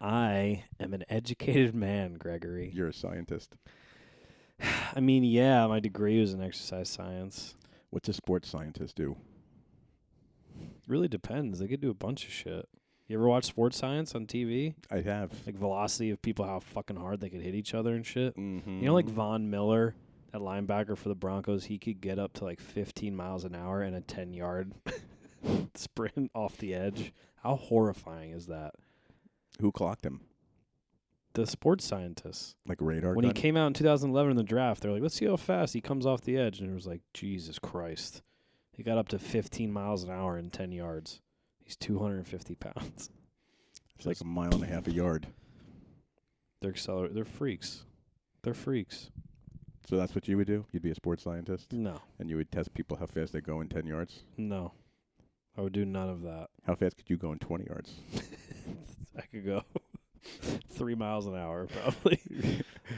I am an educated man, Gregory. You're a scientist. I mean, yeah, my degree was in exercise science. What's a sports scientist do? Really depends. They could do a bunch of shit. You ever watch sports science on TV? I have. Like velocity of people, how fucking hard they could hit each other and shit. Mm-hmm. You know, like Von Miller, that linebacker for the Broncos, he could get up to like 15 miles an hour in a 10-yard sprint off the edge. How horrifying is that? Who clocked him? The sports scientists. Like radar When gun? he came out in 2011 in the draft, they're like, let's see how fast he comes off the edge. And it was like, Jesus Christ. He got up to 15 miles an hour in 10 yards. He's 250 pounds. It's like a mile and a half a yard. They're freaks. They're freaks. So that's what you would do? You'd be a sports scientist? No. And you would test people how fast they go in 10 yards? No. I would do none of that. How fast could you go in 20 yards? I could go 3 miles an hour, probably.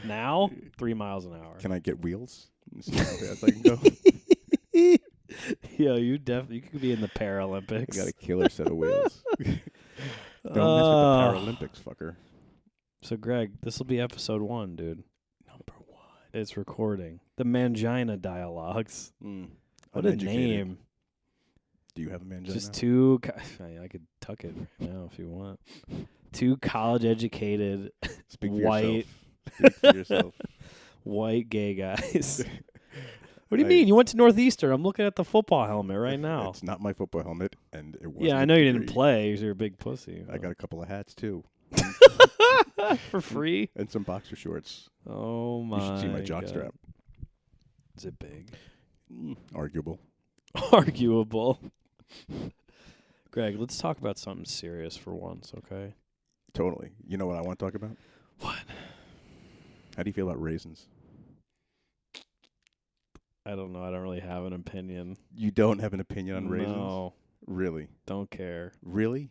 Now, 3 miles an hour. Can I get wheels? And see how fast I can go? Yeah, you could be in the Paralympics. I got a killer set of wheels. Don't mess with the Paralympics, fucker. So, Greg, this will be episode 1, dude. Number 1. It's recording. The Mangina Dialogues. What Uneducated. a name. Do you have a mangina? Just two... I could tuck it right now if you want. 2 college-educated, Speak for white... yourself. Speak for yourself. White gay guys. What do you mean? You went to Northeastern. I'm looking at the football helmet right now. It's not my football helmet, and it wasn't. Yeah, I know you didn't play because you're a big pussy. I got a couple of hats, too. For free? And some boxer shorts. Oh, my You should see my God. jockstrap. Is it big? Arguable. Arguable. Greg, let's talk about something serious for once, okay? Totally. You know what I want to talk about? What? How do you feel about raisins? I don't know. I don't really have an opinion. You don't have an opinion on raisins? No. Really? Don't care. Really?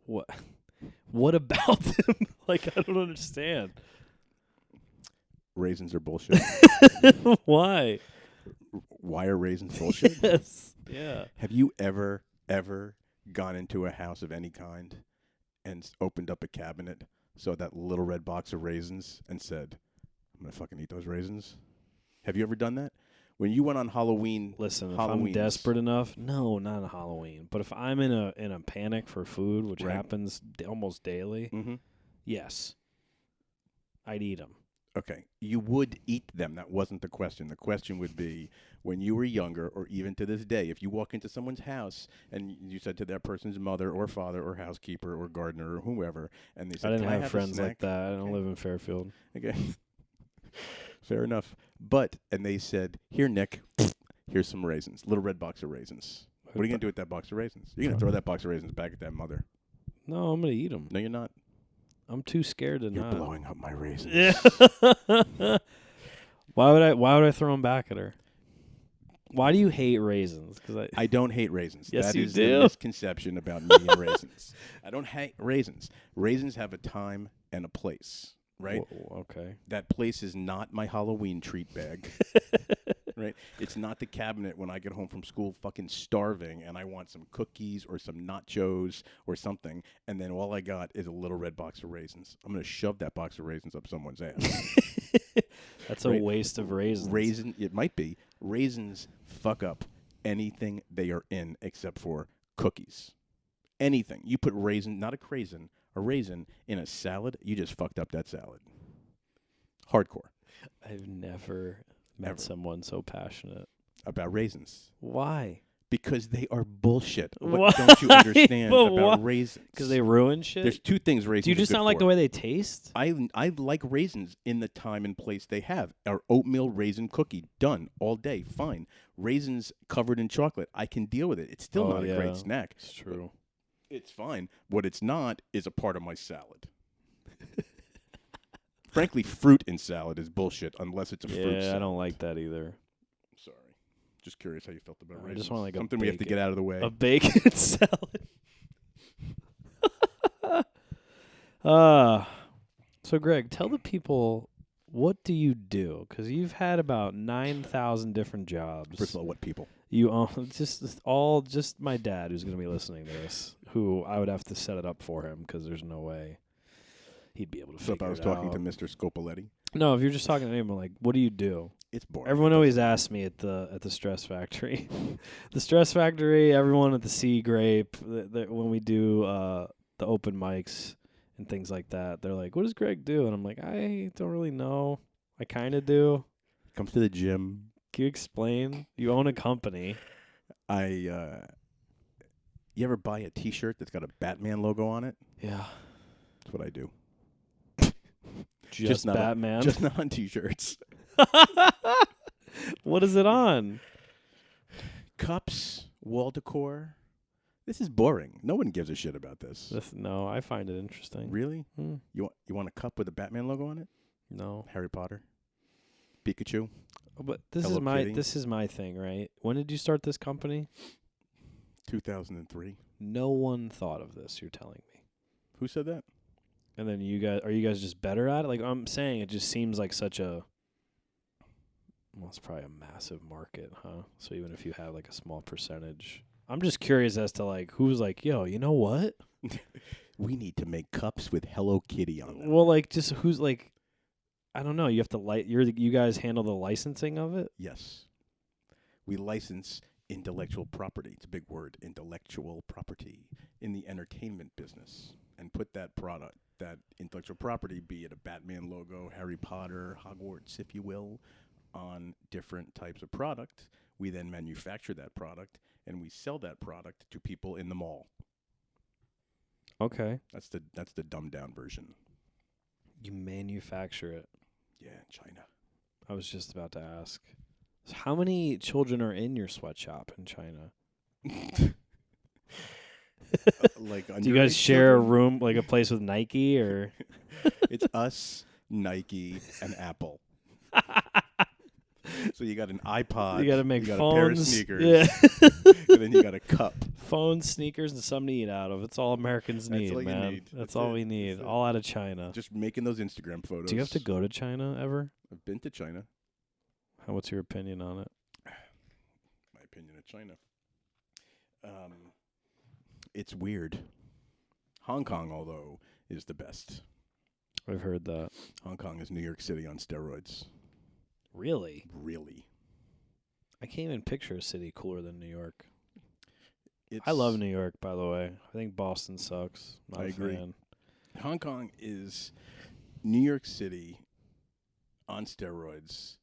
What? What about them? Like, I don't understand. Raisins are bullshit. Why? Why are raisins bullshit? Yes. Yeah. Have you ever gone into a house of any kind and opened up a cabinet, saw that little red box of raisins, and said, I'm going to fucking eat those raisins? Have you ever done that? When you went on Halloween... Listen, if I'm desperate enough, no, not on Halloween. But if I'm in a panic for food, which happens almost daily, yes, I'd eat them. Okay, you would eat them. That wasn't the question. The question would be, when you were younger, or even to this day, if you walk into someone's house and you said to that person's mother or father or housekeeper or gardener or whoever, and they said, I didn't Can have friends like that. I don't Okay. live in Fairfield. Okay. Fair enough. And they said, here, Nick, here's some raisins. Little red box of raisins. What are you going to do with that box of raisins? You're going to throw that box of raisins back at that mother. No, I'm going to eat them. No, you're not. I'm too scared to You're not. blowing up my raisins. Yeah. Why would I throw them back at her? Why do you hate raisins? Because I don't hate raisins. Yes, that you is do. the misconception about me and raisins. I don't hate raisins. Raisins have a time and a place, right? Whoa, okay. That place is not my Halloween treat bag. Right? It's not the cabinet when I get home from school fucking starving and I want some cookies or some nachos or something, and then all I got is a little red box of raisins. I'm going to shove that box of raisins up someone's ass. That's a waste of raisins. It might be. Raisins fuck up anything they are in except for cookies. Anything. You put a raisin in a salad, you just fucked up that salad. Hardcore. I've never met someone so passionate about raisins. Why? Because they are bullshit. Why? What don't you understand about raisins? Because they ruin shit? There's two things raisins do you just are not good like for. the way they taste? I like raisins in the time and place they have. Our oatmeal raisin cookie, done all day, fine. Raisins covered in chocolate, I can deal with it. It's still not a great snack. It's true. It's fine. What it's not is a part of my salad. Frankly, fruit in salad is bullshit unless it's a fruit salad. Yeah, I don't like that either. Sorry. Just curious how you felt about raisins. I just want like something we have to get out of the way. A bacon salad. So, Greg, tell the people, what do you do? Because you've had about 9,000 different jobs. First of all, what people? You own just my dad who's going to be listening to this, who I would have to set it up for him because there's no way he'd be able to figure it out. So if I was talking to Mr. Scopoletti? No, if you're just talking to anyone, like, what do you do? It's boring. Everyone always asks me at the Stress Factory. The Stress Factory, everyone at the Sea Grape, when we do the open mics and things like that, they're like, what does Greg do? And I'm like, I don't really know. I kind of do. Comes to the gym. Can you explain? You own a company. You ever buy a T-shirt that's got a Batman logo on it? Yeah. That's what I do. Just Batman? Just not on T-shirts. What is it on? Cups, wall decor. This is boring. No one gives a shit about this. No, I find it interesting. Really? You want a cup with a Batman logo on it? No. Harry Potter? Pikachu? But this is my thing, right? When did you start this company? 2003. No one thought of this, you're telling me. Who said that? And then are you guys just better at it? Like I'm saying, it just seems like it's probably a massive market, huh? So even if you have like a small percentage, I'm just curious as to like who's like, yo, you know what? We need to make cups with Hello Kitty on them. Well, like just who's like, I don't know. You have to you guys handle the licensing of it? Yes. We license intellectual property. It's a big word, intellectual property, in the entertainment business, and put that intellectual property, be it a Batman logo, Harry Potter, Hogwarts, if you will, on different types of product. We then manufacture that product, and we sell that product to people in the mall. Okay. That's the dumbed down version. You manufacture it. Yeah, in China. I was just about to ask. So how many children are in your sweatshop in China? Do you guys share a room, like a place with Nike, or? It's us, Nike, and Apple. So you got an iPod. You got to make phones, a pair of sneakers. Yeah. And then you got a cup. Phones, sneakers, and something to eat out of. It's all Americans need, all man. You need. That's all we need. All out of China. Just making those Instagram photos. Do you have to go to China ever? I've been to China. What's your opinion on it? My opinion of China. It's weird. Hong Kong, although, is the best. I've heard that. Hong Kong is New York City on steroids. Really? Really. I can't even picture a city cooler than New York. I love New York, by the way. I think Boston sucks. I agree. Hong Kong is New York City on steroids,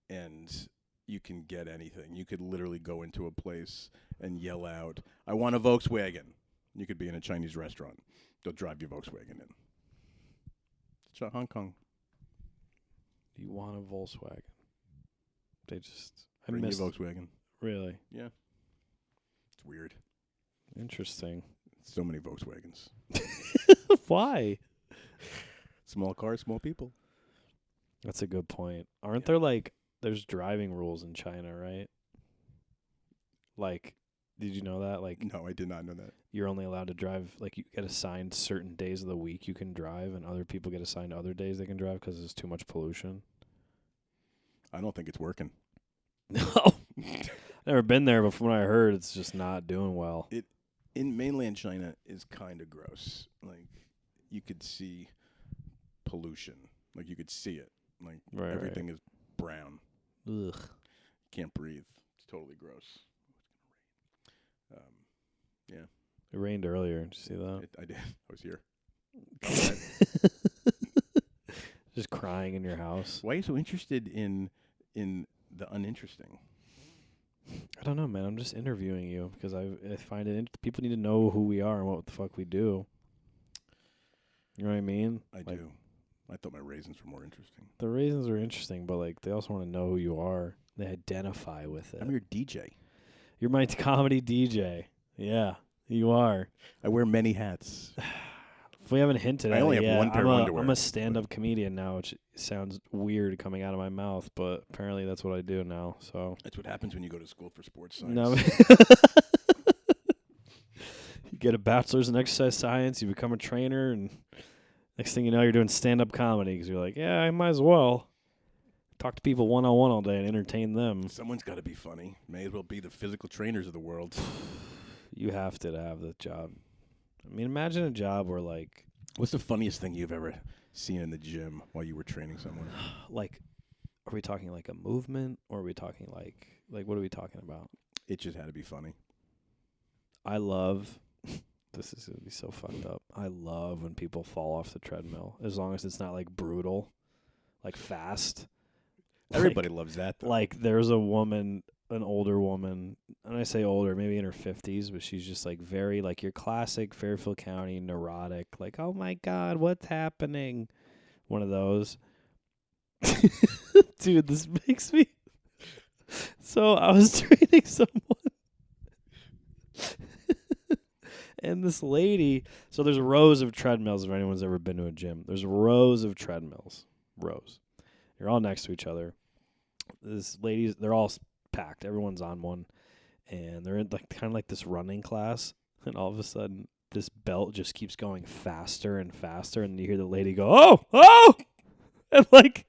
and you can get anything. You could literally go into a place and yell out, I want a Volkswagen. You could be in a Chinese restaurant. They'll drive your Volkswagen in. It's Hong Kong. You want a Volkswagen? They just... Bring your Volkswagen. Really? Yeah. It's weird. Interesting. So many Volkswagens. Why? Small cars, small people. That's a good point. Aren't there there's driving rules in China, right? Like, did you know that? Like, no, I did not know that. You're only allowed to drive, like, you get assigned certain days of the week you can drive, and other people get assigned other days they can drive because there's too much pollution. I don't think it's working. No. Never been there, but from what I heard, it's just not doing well. In mainland China is kind of gross. Like, you could see pollution. Like, you could see it. Like, everything is brown. Ugh. Can't breathe. It's totally gross. Yeah. It rained earlier. Did you see that? I did. I was here. Just crying in your house. Why are you so interested in the uninteresting? I don't know, man. I'm just interviewing you because I find it people need to know who we are and what the fuck we do. You know what I mean? I do. I thought my raisins were more interesting. The raisins are interesting, but they also want to know who you are. They identify with it. I'm your DJ. You're my comedy DJ. Yeah, you are. I wear many hats. If we haven't hinted at it, I only have one pair of underwear. I'm a stand-up comedian now, which sounds weird coming out of my mouth, but apparently that's what I do now. So that's what happens when you go to school for sports science. No. You get a bachelor's in exercise science, you become a trainer, and next thing you know, you're doing stand-up comedy because you're like, yeah, I might as well. Talk to people one-on-one all day and entertain them. Someone's got to be funny. May as well be the physical trainers of the world. You have to have the job. I mean, imagine a job where, like... What's the funniest thing you've ever seen in the gym while you were training someone? Like, are we talking like a movement, or are we talking like what are we talking about? It just had to be funny. I love... This is going to be so fucked up. I love when people fall off the treadmill, as long as it's not, like, brutal, like, fast. Everybody loves that, though. Like, there's a woman, an older woman, and I say older, maybe in her 50s, but she's just, like, very, like, your classic Fairfield County neurotic, like, oh, my God, what's happening? One of those. Dude, this makes me... So, I was training someone. And this lady, so there's rows of treadmills if anyone's ever been to a gym. There's rows of treadmills. Rows. You're all next to each other. This ladies, they're all packed. Everyone's on one. And they're in like kind of like this running class. And all of a sudden, this belt just keeps going faster and faster. And you hear the lady go, oh! And like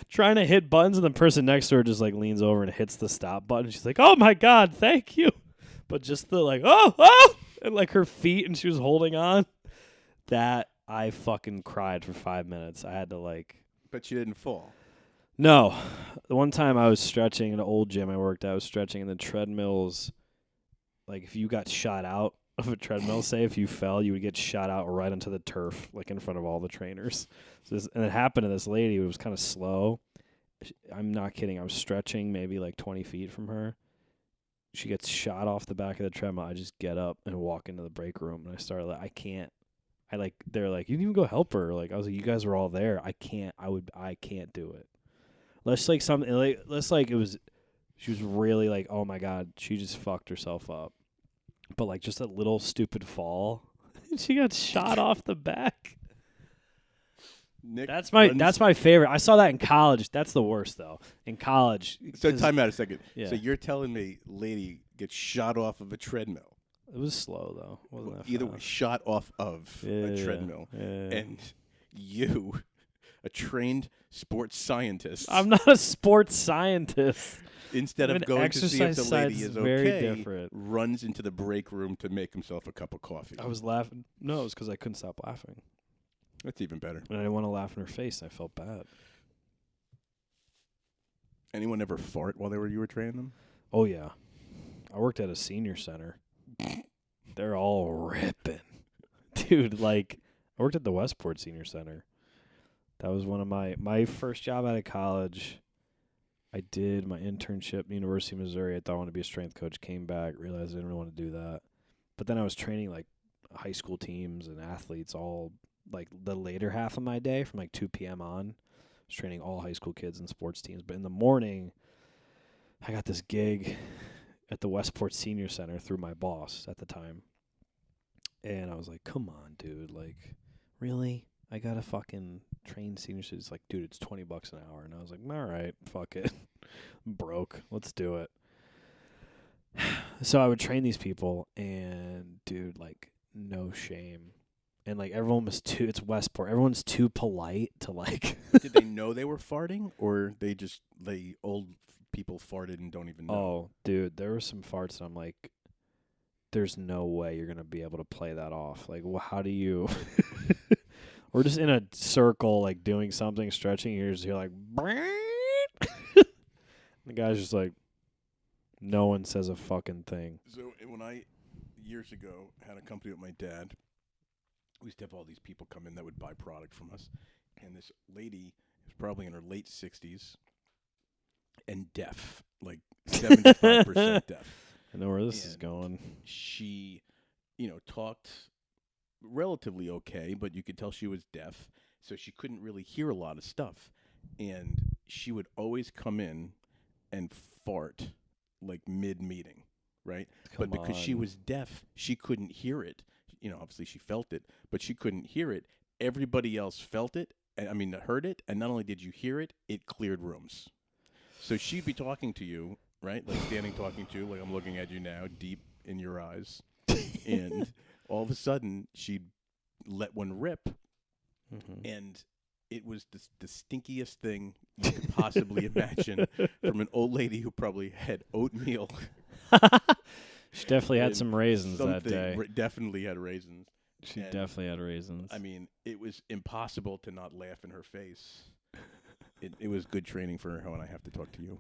trying to hit buttons. And the person next to her just like leans over and hits the stop button. She's like, oh my God, thank you. But just the like, oh! And like her feet, and she was holding on. That I fucking cried for 5 minutes. I had to like. But you didn't fall. No, the one time I was stretching in an old gym I worked at, I was stretching, and the treadmills. Like if you got shot out of a treadmill, say if you fell, you would get shot out right onto the turf, like in front of all the trainers. So and it happened to this lady who was kind of slow. I'm not kidding. I was stretching maybe like 20 feet from her. She gets shot off the back of the treadmill. I just get up and walk into the break room, and I start like, I can't. They're like, you didn't even go help her. Like I was like, you guys were all there. I can't do it. Let's like something like it was. She was really like, oh my God, she just fucked herself up. But like just a little stupid fall, she got shot off the back. Nick That's my favorite. I saw that in college. That's the worst though. In college. So time out a second. Yeah. So you're telling me lady gets shot off of a treadmill. It was slow though. Wasn't that Either fast? way, shot off of a treadmill. Yeah. And you, a trained sports scientist. I'm not a sports scientist. Instead of going to see if the lady is very okay, different. runs into the break room to make himself a cup of coffee. I was laughing. No, it was because I couldn't stop laughing. That's even better. And I didn't want to laugh in her face. I felt bad. Anyone ever fart while you were training them? Oh, yeah. I worked at a senior center. They're all ripping. Dude, like, I worked at the Westport Senior Center. That was one of my first job out of college. I did my internship at the University of Missouri. I thought I wanted to be a strength coach. Came back, realized I didn't really want to do that. But then I was training, like, high school teams and athletes all, like, the later half of my day from, like, 2 p.m. on. I was training all high school kids and sports teams. But in the morning, I got this gig at the Westport Senior Center through my boss at the time. And I was like, come on, dude. Like, really? I got to fucking train senior students. Like, dude, it's $20 an hour. And I was like, all right, fuck it. I'm broke. Let's do it. So I would train these people, and, dude, like, no shame. And, like, everyone was it's Westport. Everyone's too polite to, like. Did they know they were farting, or they old people farted and don't even know? Oh, dude, there were some farts, and I'm like, there's no way you're going to be able to play that off. Like, how do you. We're just in a circle, like, doing something, stretching. You're just here, like, the guy's just like, no one says a fucking thing. So when I, years ago, had a company with my dad, we used to have all these people come in that would buy product from us. And this lady was probably in her late 60s and deaf, like 75% deaf. I know where this is going. She, talked relatively okay, but you could tell she was deaf, so she couldn't really hear a lot of stuff. And she would always come in and fart, like, mid-meeting, right? But because she was deaf, she couldn't hear it. Obviously she felt it, but she couldn't hear it. Everybody else felt it, heard it, and not only did you hear it, it cleared rooms. So she'd be talking to you, right? Like standing talking to you, like I'm looking at you now, deep in your eyes. And all of a sudden, she'd let one rip, and It was the stinkiest thing you could possibly imagine from an old lady who probably had oatmeal. She definitely had and some raisins that something. day. Definitely had raisins. She And, definitely had raisins. I mean, it was impossible to not laugh in her face. It was good training for her when I have to talk to you.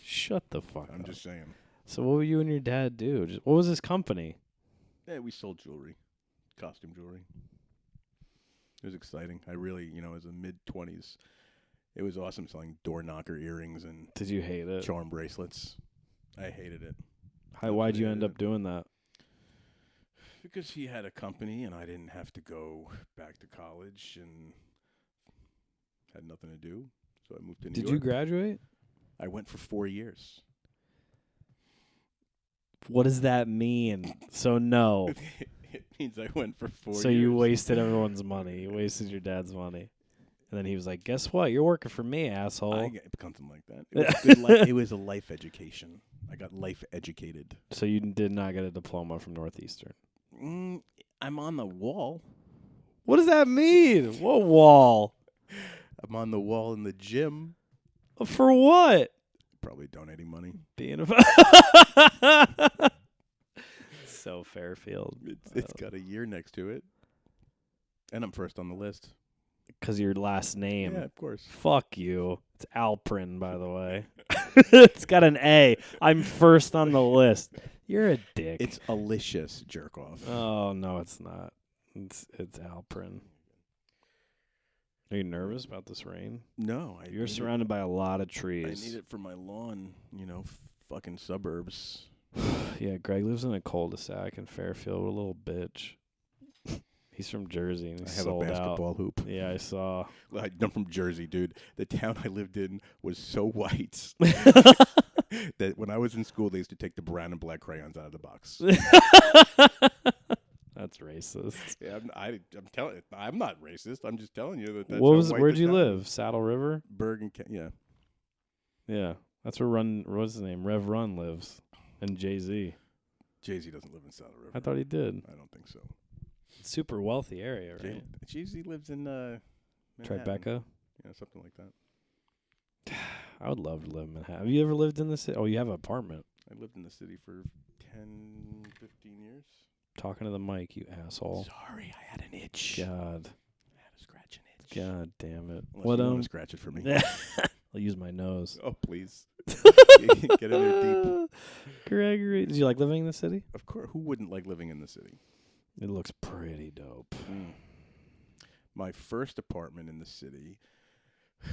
Shut the fuck up. I'm just saying. So what would you and your dad do? What was his company? Yeah, we sold jewelry, costume jewelry. It was exciting. I really, as a mid-20s, it was awesome selling door knocker earrings and Did you hate it? charm bracelets. I hated it. Why'd you end up doing that? Because he had a company and I didn't have to go back to college and had nothing to do. So I moved to New York. Did you graduate? I went for 4 years. What does that mean? So no. It means I went for 4 years. So you wasted everyone's money. You wasted your dad's money. And then he was like, guess what? You're working for me, asshole. Something like that. It was, it was a life education. I got life educated. So you did not get a diploma from Northeastern. I'm on the wall. What does that mean? What wall? I'm on the wall in the gym. For what? Probably donating money. Being So Fairfield. It's got a year next to it. And I'm first on the list. Because your last name. Yeah, of course. Fuck you. It's Alprin, by the way. It's got an A. I'm first on the list. You're a dick. It's Alicious, jerk off. Oh, no, it's not. It's Alprin. Are you nervous about this rain? No. You're surrounded by a lot of trees. I need it for my lawn, fucking suburbs. Yeah, Greg lives in a cul-de-sac in Fairfield. What a little bitch. He's from Jersey and he's sold out. I have a basketball hoop. Yeah, I saw. I'm from Jersey, dude. The town I lived in was so white that when I was in school, they used to take the brown and black crayons out of the box. That's racist. Yeah, I'm not racist. I'm just telling you that's where'd you live? Saddle River? Bergen, yeah. Yeah. That's where what's his name? Rev Run lives. And Jay-Z. Jay-Z doesn't live in Saddle River. I thought he did. I don't think so. Super wealthy area, right? Jay-Z lives in Manhattan. Tribeca? Yeah, something like that. I would love to live in Manhattan. Have you ever lived in the city? Oh, you have an apartment. I lived in the city for 10, 15 years. Talking to the mic, you asshole. Sorry, I had an itch. God. I had to scratch an itch. God damn it. Unless you want to scratch it for me. I'll use my nose. Oh, please. Get in there deep. Gregory. Did you like living in the city? Of course. Who wouldn't like living in the city? It looks pretty dope. My first apartment in the city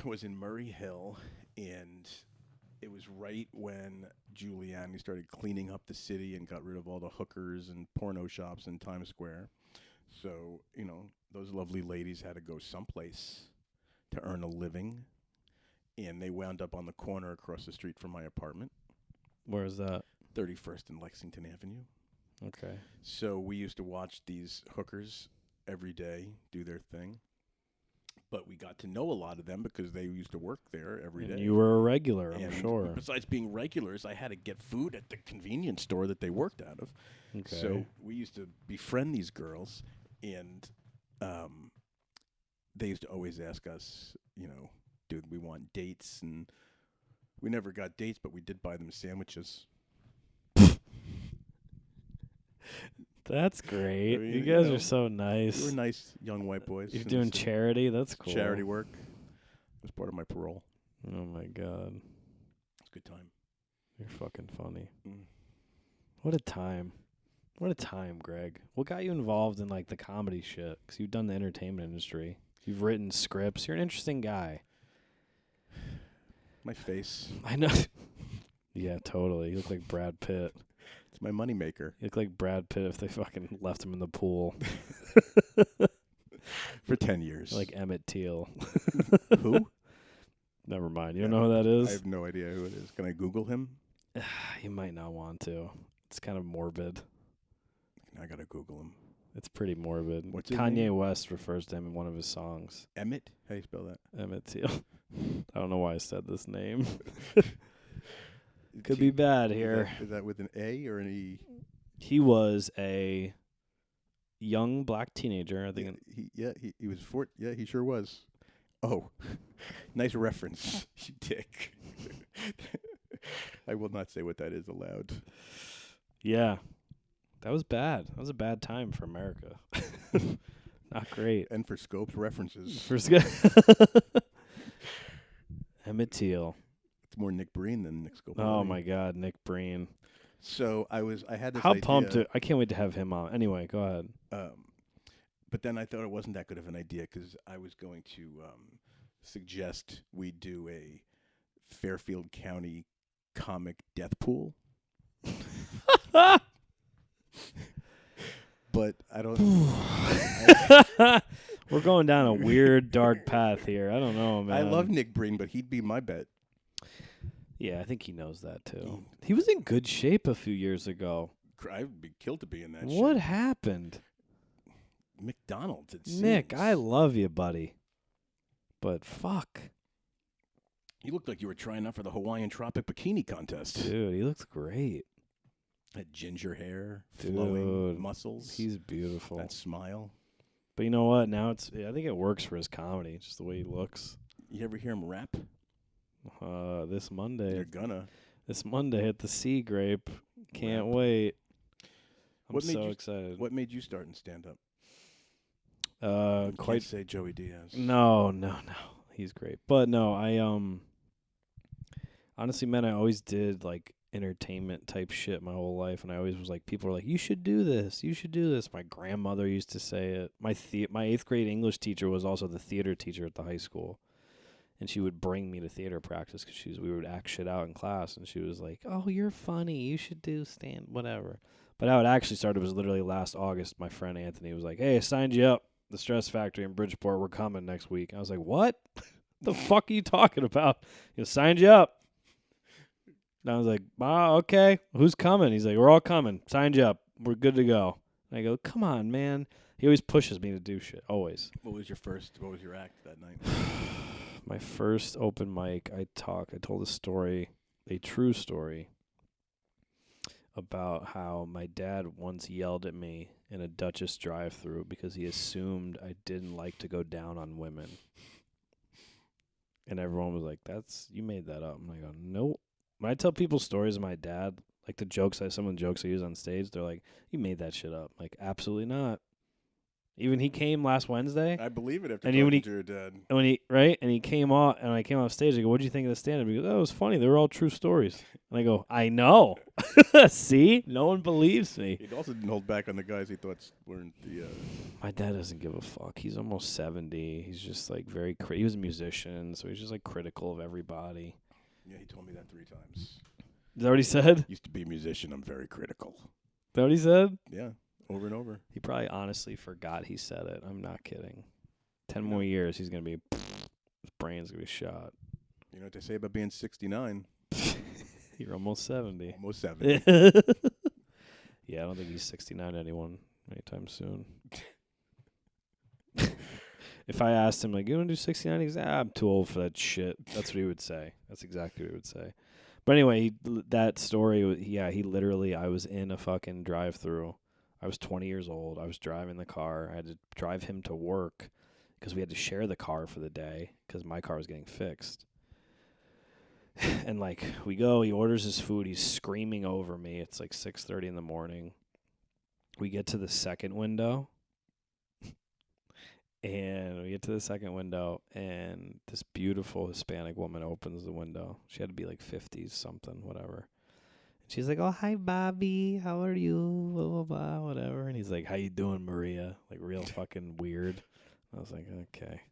was in Murray Hill, and it was right when Giuliani started cleaning up the city and got rid of all the hookers and porno shops in Times Square. So, those lovely ladies had to go someplace to earn a living, and they wound up on the corner across the street from my apartment. Where is that? 31st and Lexington Avenue. Okay. So we used to watch these hookers every day do their thing. But we got to know a lot of them because they used to work there every day. You were a regular, I'm and sure. Besides being regulars, I had to get food at the convenience store that they worked out of. Okay. So we used to befriend these girls, and they used to always ask us, do we want dates? And we never got dates, but we did buy them sandwiches. That's great. I mean, you guys are so nice. We were nice young white boys. You're doing charity? That's cool. Charity work. It was part of my parole. Oh, my God. It's a good time. You're fucking funny. What a time. What a time, Greg. What got you involved in, the comedy shit? Because you've done the entertainment industry. You've written scripts. You're an interesting guy. My face. I know. Yeah, totally. You look like Brad Pitt. It's my moneymaker. You look like Brad Pitt if they fucking left him in the pool. For 10 years. Like Emmett Till. Who? Never mind. You don't know who that is? I have no idea who it is. Can I Google him? You might not want to. It's kind of morbid. I gotta Google him. It's pretty morbid. What's his Kanye name? West refers to him in one of his songs. Emmett? How do you spell that? Emmett Till. I don't know why I said this name. Could be bad here. Is that with an A or an E? He was a young black teenager. I think. He was he sure was. Oh, nice reference, you dick. I will not say what that is aloud. Yeah, that was bad. That was a bad time for America. Not great. And for Scope's references. Emmett Till. It's more Nick Breen than Nick Scopoletti. Oh my God, Nick Breen. So I had this How idea. pumped! I can't wait to have him on. Anyway, go ahead. But then I thought it wasn't that good of an idea because I was going to suggest we do a Fairfield County comic death pool. But I don't. We're going down a weird, dark path here. I don't know, man. I love Nick Breen, but he'd be my bet. Yeah, I think he knows that too. He was in good shape a few years ago. I'd be killed to be in that. What shit. happened? McDonald's. It seems. Nick, I love you, buddy. But fuck. You looked like you were trying out for the Hawaiian Tropic Bikini Contest. Dude, he looks great. That ginger hair, flowing muscles. He's beautiful. That smile. But you know what? Now I think it works for his comedy, just the way he looks. You ever hear him rap? This Monday. You're gonna. This Monday at the Sea Grape. Can't wait. I'm so excited. What made you start in stand-up? Quite Can't say Joey Diaz. No. He's great. But no, I honestly, man, I always did like entertainment type shit my whole life, and I always was like, people were like, you should do this. My grandmother used to say it. My 8th grade English teacher was also the theater teacher at the high school, and she would bring me to theater practice because we would act shit out in class, and she was like, oh, you're funny, you should do stand whatever. But how it actually started was literally last August. My friend Anthony was like, hey, I signed you up. The Stress Factory in Bridgeport, we're coming next week. I was like, what? The fuck are you talking about? He signed you up. And I was like, okay. Who's coming? He's like, we're all coming. Signed you up. We're good to go. And I go, come on, man. He always pushes me to do shit. Always. What was your act that night? My first open mic, I told a story, a true story, about how my dad once yelled at me in a Duchess drive-thru because he assumed I didn't like to go down on women. And everyone was like, you made that up. And I go, nope. When I tell people stories of my dad, like some of the jokes I use on stage, they're like, you made that shit up. Like, absolutely not. Even he came last Wednesday. I believe it after talking to your dad. And he came off, and I came off stage. I go, "What do you think of the stand-up?" He goes, "Oh, it was funny. They were all true stories." And I go, "I know." See, no one believes me. He also didn't hold back on the guys he thought weren't the. My dad doesn't give a fuck. He's almost 70. He's just like he was a musician, so he's just like critical of everybody. Yeah, he told me that 3 times. Is that what he said? Used to be a musician. I'm very critical. Is that what he said? Yeah. Over and over. He probably honestly forgot he said it. I'm not kidding. 10 more years, he's going to be... His brain's going to be shot. You know what they say about being 69? You're almost 70. Almost 70. Yeah, I don't think he's 69 anytime soon. If I asked him, like, you want to do 69? He's like, I'm too old for that shit. That's what he would say. That's exactly what he would say. But anyway, that story, he literally, I was in a fucking drive-thru. I was 20 years old. I was driving the car. I had to drive him to work because we had to share the car for the day because my car was getting fixed. And, like, he orders his food. He's screaming over me. It's like 6:30 in the morning. We get to the second window. And this beautiful Hispanic woman opens the window. She had to be like 50s something, whatever. She's like, oh, hi, Bobby. How are you? Blah, blah, blah, whatever. And he's like, how you doing, Maria? Like, real fucking weird. I was like, okay.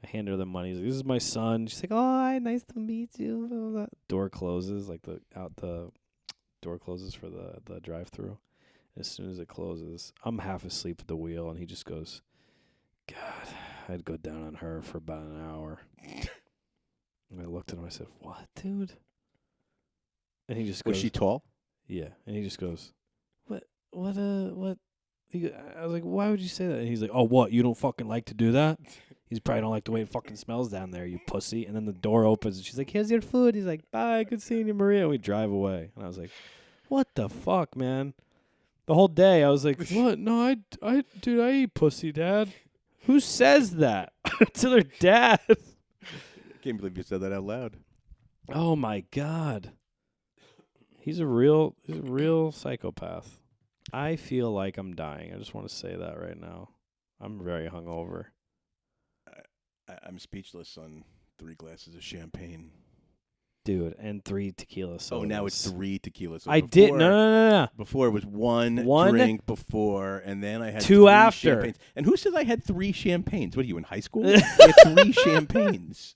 I hand her the money. He's like, this is my son. She's like, oh, hi, nice to meet you. Blah, blah, blah. Door closes, like the door closes for the drive-thru. As soon as it closes, I'm half asleep at the wheel, and he just goes, God, I'd go down on her for about an hour. And I looked at him. I said, what, dude? And he just goes, was she tall? Yeah. And he just goes, what? I was like, why would you say that? And he's like, oh, what? You don't fucking like to do that? He's probably don't like the way it fucking smells down there, you pussy. And then the door opens, and she's like, here's your food. He's like, bye, good seeing you, Maria. And we drive away. And I was like, what the fuck, man? The whole day I was like, what? No, dude, I eat pussy, Dad. Who says that to their dad? I can't believe you said that out loud. Oh my God. He's a real psychopath. I feel like I'm dying. I just want to say that right now. I'm very hungover. I'm speechless on 3 glasses of champagne. Dude, and 3 tequila sodas. Oh, now it's 3 tequila sodas. I did. No. Before it was one drink before, and then I had 2 3 after. champagnes. And who said I had 3 champagnes? What are you, in high school? I had 3 champagnes.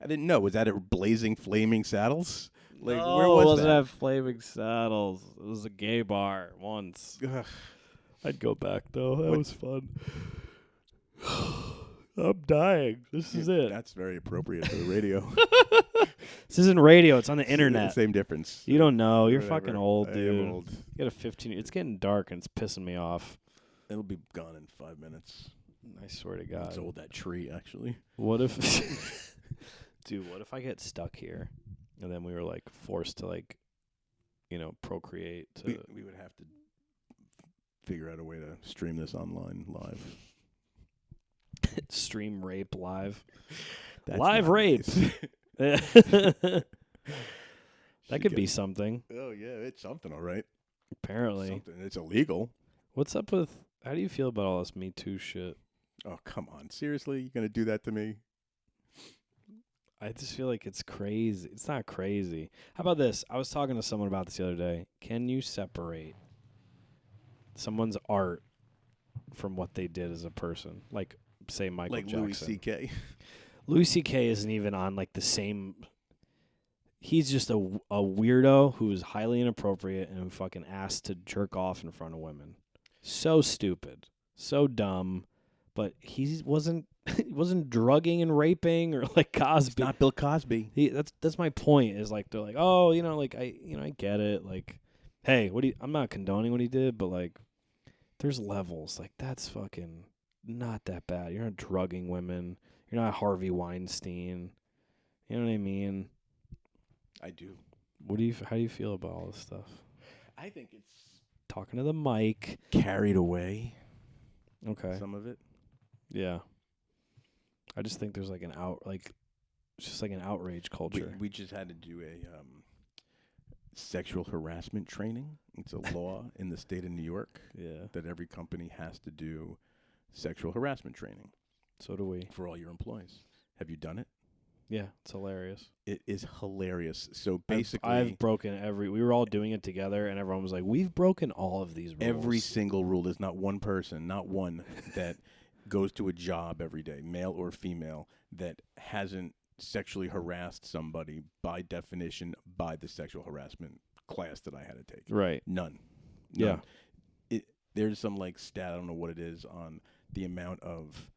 I didn't know. Was that at Blazing Flaming Saddles? Like, no, where was it wasn't that? at Flaming Saddles. It was a gay bar once. Ugh. I'd go back, though. That was fun. I'm dying. This is it. That's very appropriate for the radio. This isn't radio. It's on the internet. Same difference. You don't know. You're Whatever. fucking old, I dude. am old. You got a 15. It's getting dark, and it's pissing me off. It'll be gone in 5 minutes. I swear to God. It's old, that tree, actually. What if... Dude, what if I get stuck here, and then we were, like, forced to, like, procreate? We would have to figure out a way to stream this online live. Stream rape live. That's Live not rape. nice. That could be something, Oh, yeah, it's something, all right. apparently. Something. It's illegal. What's up with... How do you feel about all this Me Too shit? Oh, come on. Seriously? You going to do that to me? I just feel like it's crazy. It's not crazy. How about this? I was talking to someone about this the other day. Can you separate someone's art from what they did as a person? Like, say, Michael Like Jackson. Louis C.K.? Louis C.K. isn't even on, like, the same... He's just a weirdo who is highly inappropriate and who fucking asked to jerk off in front of women. So stupid. So dumb. But he wasn't drugging and raping or like Cosby. It's not Bill Cosby. That's my point. Is like they're like, oh, like I get it. Like, hey, I'm not condoning what he did, but like, there's levels. Like that's fucking not that bad. You're not drugging women. You're not Harvey Weinstein. You know what I mean? I do. How do you feel about all this stuff? I think it's Talking to the mic. carried away. Okay. Some of it. Yeah. I just think there's like it's just like an outrage culture. We just had to do a sexual harassment training. It's a law in the state of New York Yeah. that every company has to do sexual harassment training So do we. for all your employees. Have you done it? Yeah, it's hilarious. It is hilarious. So basically, I've broken we were all doing it together, and everyone was like, we've broken all of these rules. every single rule. There's not one person, not one, that goes to a job every day, male or female, that hasn't sexually harassed somebody by definition by the sexual harassment class that I had to take. Right. None. Yeah. There's some like stat, I don't know what it is, on the amount of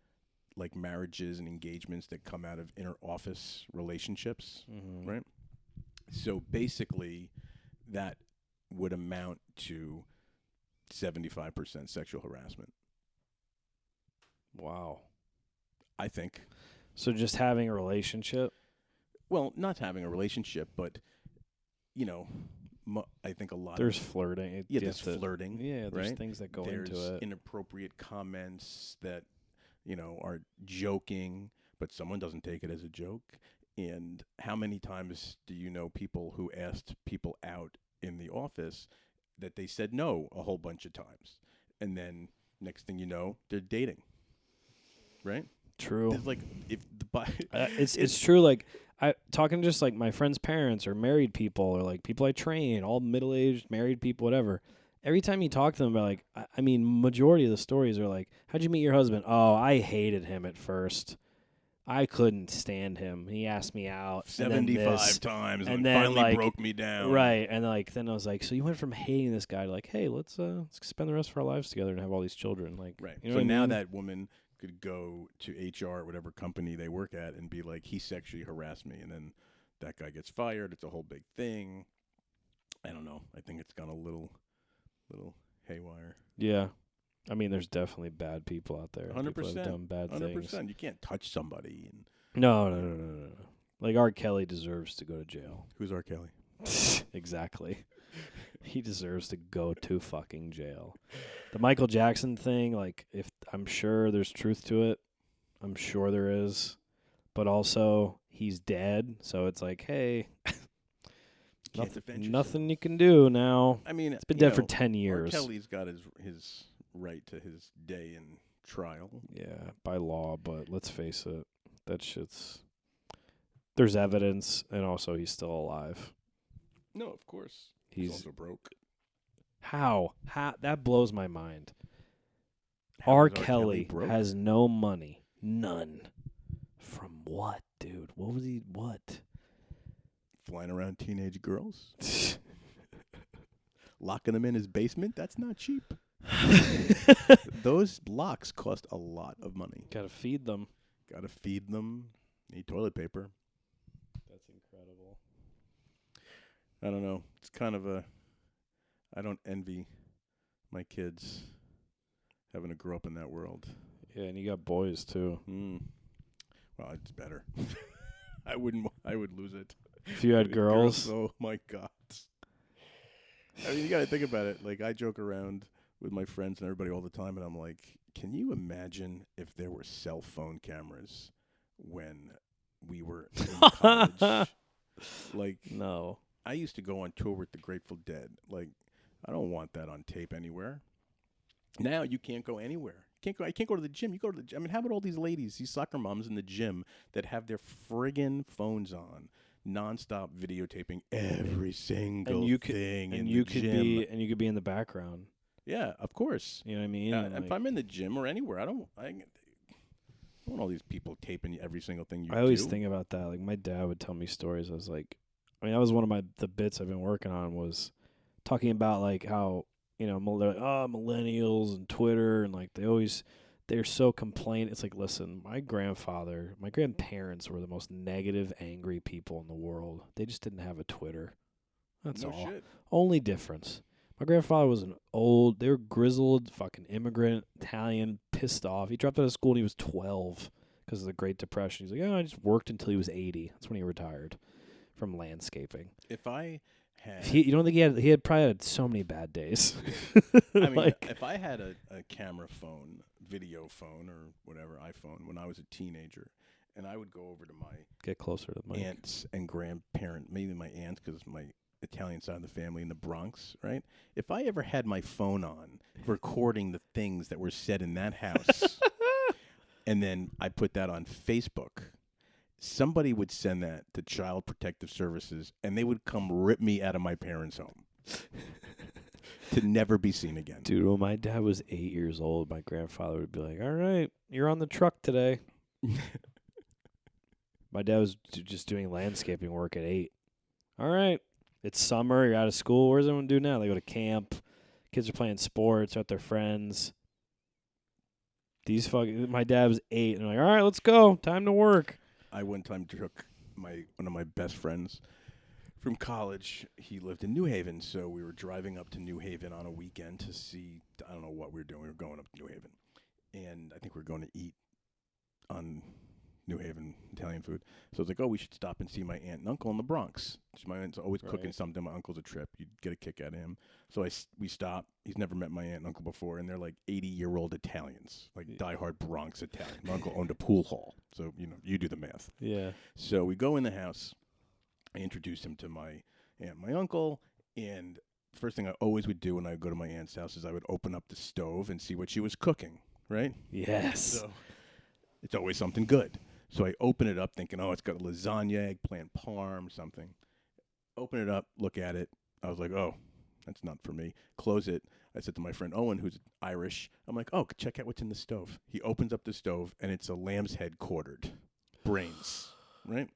like marriages and engagements that come out of inter office relationships, Mm-hmm. right? So basically that would amount to 75% sexual harassment, Wow. I think. So just having a relationship? Well, not having a relationship, but I think a lot There's of flirting. there's flirting. Yeah, there's right? things that go There's into it. inappropriate comments that are joking, but someone doesn't take it as a joke. And how many times do you know people who asked people out in the office that they said no a whole bunch of times, and then next thing you know, they're dating, right? True. It's like if it's true. Like talking to just like my friends' parents or married people or like people I train, all middle-aged married people, whatever. Every time you talk to them about like, I mean, majority of the stories are like, how'd you meet your husband? Oh, I hated him at first. I couldn't stand him. He asked me out 75 times and then finally like, broke me down. Right. And like then I was like, so you went from hating this guy to like, hey, let's spend the rest of our lives together and have all these children. Like, Right. You know So what I now mean? that woman could go to HR or whatever company they work at and be like, he sexually harassed me, and then that guy gets fired. It's a whole big thing. I don't know. I think it's gone a little haywire. Yeah. I mean, there's definitely bad people out there. 100%. People have done bad 100%. things. You can't touch somebody. And No. Like R. Kelly deserves to go to jail. who's R. Kelly? Exactly. He deserves to go to fucking jail. The Michael Jackson thing, like, if I'm sure there's truth to it. I'm sure there is. But also, he's dead, so it's like, hey, nothing you can do now. I mean, it's been dead for 10 years. R. Kelly's got his right to his day in trial. Yeah, by law, but let's face it, that shit's... There's evidence, and also he's still alive. No, of course. He's also broke. How? That blows my mind. How R. is Kelly broke? has no money. None. From what, dude? What was he... What? Flying around teenage girls? Locking them in his basement? That's not cheap. Those locks cost a lot of money. Gotta feed them. Need toilet paper. That's incredible. I don't know. It's kind of a... I don't envy my kids having to grow up in that world. Yeah, and you got boys, too. Well, it's better. I would lose it. If you had girls? Oh, my God. I mean, you got to think about it. Like, I joke around with my friends and everybody all the time, and I'm like, can you imagine if there were cell phone cameras when we were in college? Like, no. I used to go on tour with the Grateful Dead. Like, I don't want that on tape anywhere. Now you can't go anywhere. I can't go to the gym. You go to the gym. I mean, how about all these ladies, these soccer moms in the gym that have their friggin' phones on, nonstop videotaping every single thing in the gym. And you could be in the background. Yeah, of course. You know what I mean? If I'm in the gym or anywhere, I don't want all these people taping every single thing you do. I always think about that. Like, my dad would tell me stories. I was like, that was one of the bits I've been working on, was talking about, like, how, they're like, millennials and Twitter, and, like, they're so complain. It's like, listen, my grandparents were the most negative, angry people in the world. They just didn't have a Twitter. That's all. Shit. Only difference. My grandfather was they were grizzled, fucking immigrant, Italian, pissed off. He dropped out of school when he was 12 because of the Great Depression. He's like, I just worked until he was 80. That's when he retired from landscaping. If I had... You don't think he had probably had so many bad days. I mean, if I had a camera phone, video phone, or whatever, iPhone, when I was a teenager, and I would go over to my... Get closer to the mic. Aunts and grandparents, maybe my aunts, because my Italian side of the family in the Bronx, right? If I ever had my phone on recording the things that were said in that house, and then I put that on Facebook, somebody would send that to Child Protective Services, and they would come rip me out of my parents' home to never be seen again. Dude, when my dad was 8 years old, my grandfather would be like, all right, you're on the truck today. My dad was just doing landscaping work at 8. All right. It's summer. You're out of school. What does everyone do now? They go to camp. Kids are playing sports. They're with their friends. My dad was 8, and they're like, all right, let's go. Time to work. I one time took one of my best friends from college. He lived in New Haven, so we were driving up to New Haven on a weekend to see, I don't know what we were doing. We were going up to New Haven, and I think we were going to eat on New Haven Italian food. So it's like, we should stop and see my aunt and uncle in the Bronx. So my aunt's always cooking something. My uncle's a trip. You'd get a kick out of him. So we stop. He's never met my aunt and uncle before, and they're like 80-year-old Italians, like diehard Bronx Italian. My uncle owned a pool hall, so you do the math. Yeah. So we go in the house. I introduce him to my aunt and my uncle, and the first thing I always would do when I would go to my aunt's house is I would open up the stove and see what she was cooking, right? Yes. So it's always something good. So I open it up thinking, it's got lasagna, eggplant parm, something. Open it up, look at it. I was like, that's not for me. Close it. I said to my friend Owen, who's Irish, I'm like, check out what's in the stove. He opens up the stove, and it's a lamb's head quartered. Brains, right?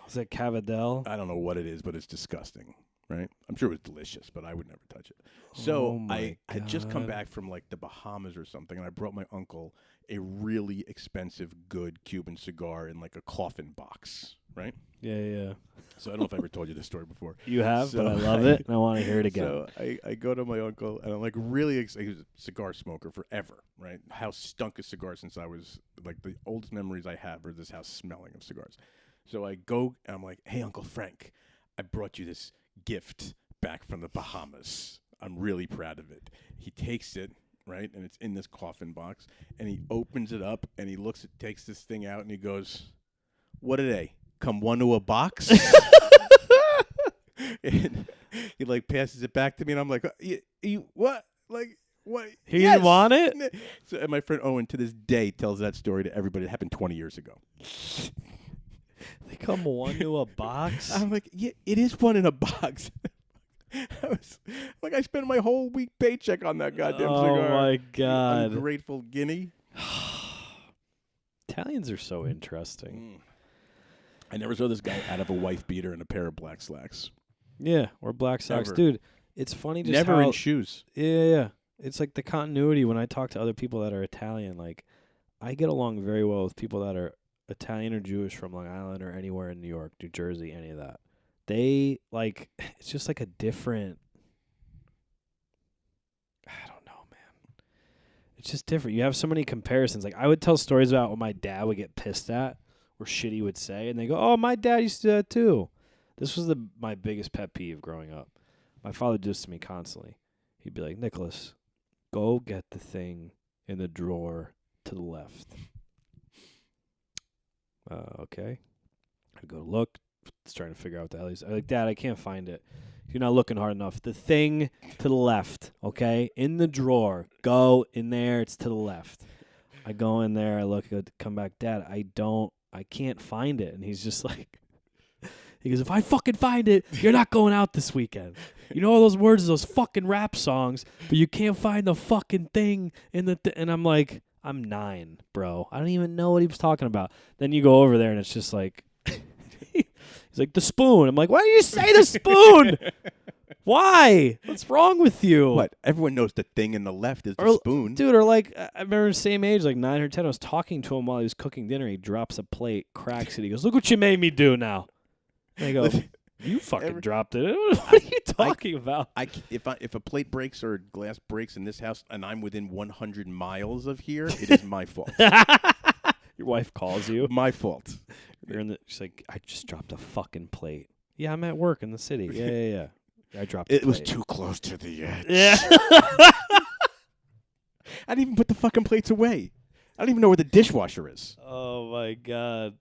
Is that Cavadel? I don't know what it is, but it's disgusting, right? I'm sure it was delicious, but I would never touch it. So I had just come back from like the Bahamas or something, and I brought my uncle a really expensive, good Cuban cigar in like a coffin box, right? Yeah. So I don't know if I ever told you this story before. You have, but I love it, and I want to hear it again. So I go to my uncle, and I'm like really excited. He was a cigar smoker forever, right? House stunk of cigars since I was, like, the oldest memories I have are this house smelling of cigars. So I go, and I'm like, hey, Uncle Frank, I brought you this gift back from the Bahamas. I'm really proud of it. He takes it, right, and it's in this coffin box, and he opens it up, and he takes this thing out, and he goes, "What are they? Come one to a box?" And he like passes it back to me, and I'm like, you what? Like what? He didn't want it? So, and my friend Owen to this day tells that story to everybody. It happened 20 years ago. They come one to a box? I'm like, yeah, it is one in a box. I spent my whole week paycheck on that goddamn cigar. Oh my God. You ungrateful guinea. Italians are so interesting. I never saw this guy out of a wife beater and a pair of black slacks. Yeah, or black socks. Never. Dude, it's funny just Never how, in shoes. Yeah. It's like the continuity when I talk to other people that are Italian. Like, I get along very well with people that are Italian or Jewish from Long Island or anywhere in New York, New Jersey, any of that. They, like, it's just like a different, I don't know, man. It's just different. You have so many comparisons. Like, I would tell stories about what my dad would get pissed at or shit he would say, and they go, "Oh, my dad used to do that too." This was my biggest pet peeve growing up. My father did this to me constantly. He'd be like, "Nicholas, go get the thing in the drawer to the left." Okay. I'd go look. Trying to figure out what the hell he's. I'm like, "Dad, I can't find it. You're not looking hard enough. The thing to the left, okay? In the drawer. Go in there. It's to the left." I go in there. I look. Come back. "Dad, I can't find it." And he's just like, he goes, "If I fucking find it, you're not going out this weekend. You know all those words of those fucking rap songs, but you can't find the fucking thing in the and I'm like, I'm 9, bro. I don't even know what he was talking about. Then you go over there and it's just like, he's like, "The spoon." I'm like, "Why do you say the spoon? Why? What's wrong with you?" What? Everyone knows the thing in the left is the spoon. Dude, or like, I remember the same age, like 9 or 10, I was talking to him while he was cooking dinner. He drops a plate, cracks it. He goes, "Look what you made me do now." And I go, "You fucking dropped it. What are you talking about?" If a plate breaks or glass breaks in this house and I'm within 100 miles of here, it is my fault. Your wife calls you. My fault. She's like, "I just dropped a fucking plate." "Yeah, I'm at work in the city." Yeah. I dropped It a was plate. too close to the edge. Yeah. I didn't even put the fucking plates away. I don't even know where the dishwasher is. Oh, my God.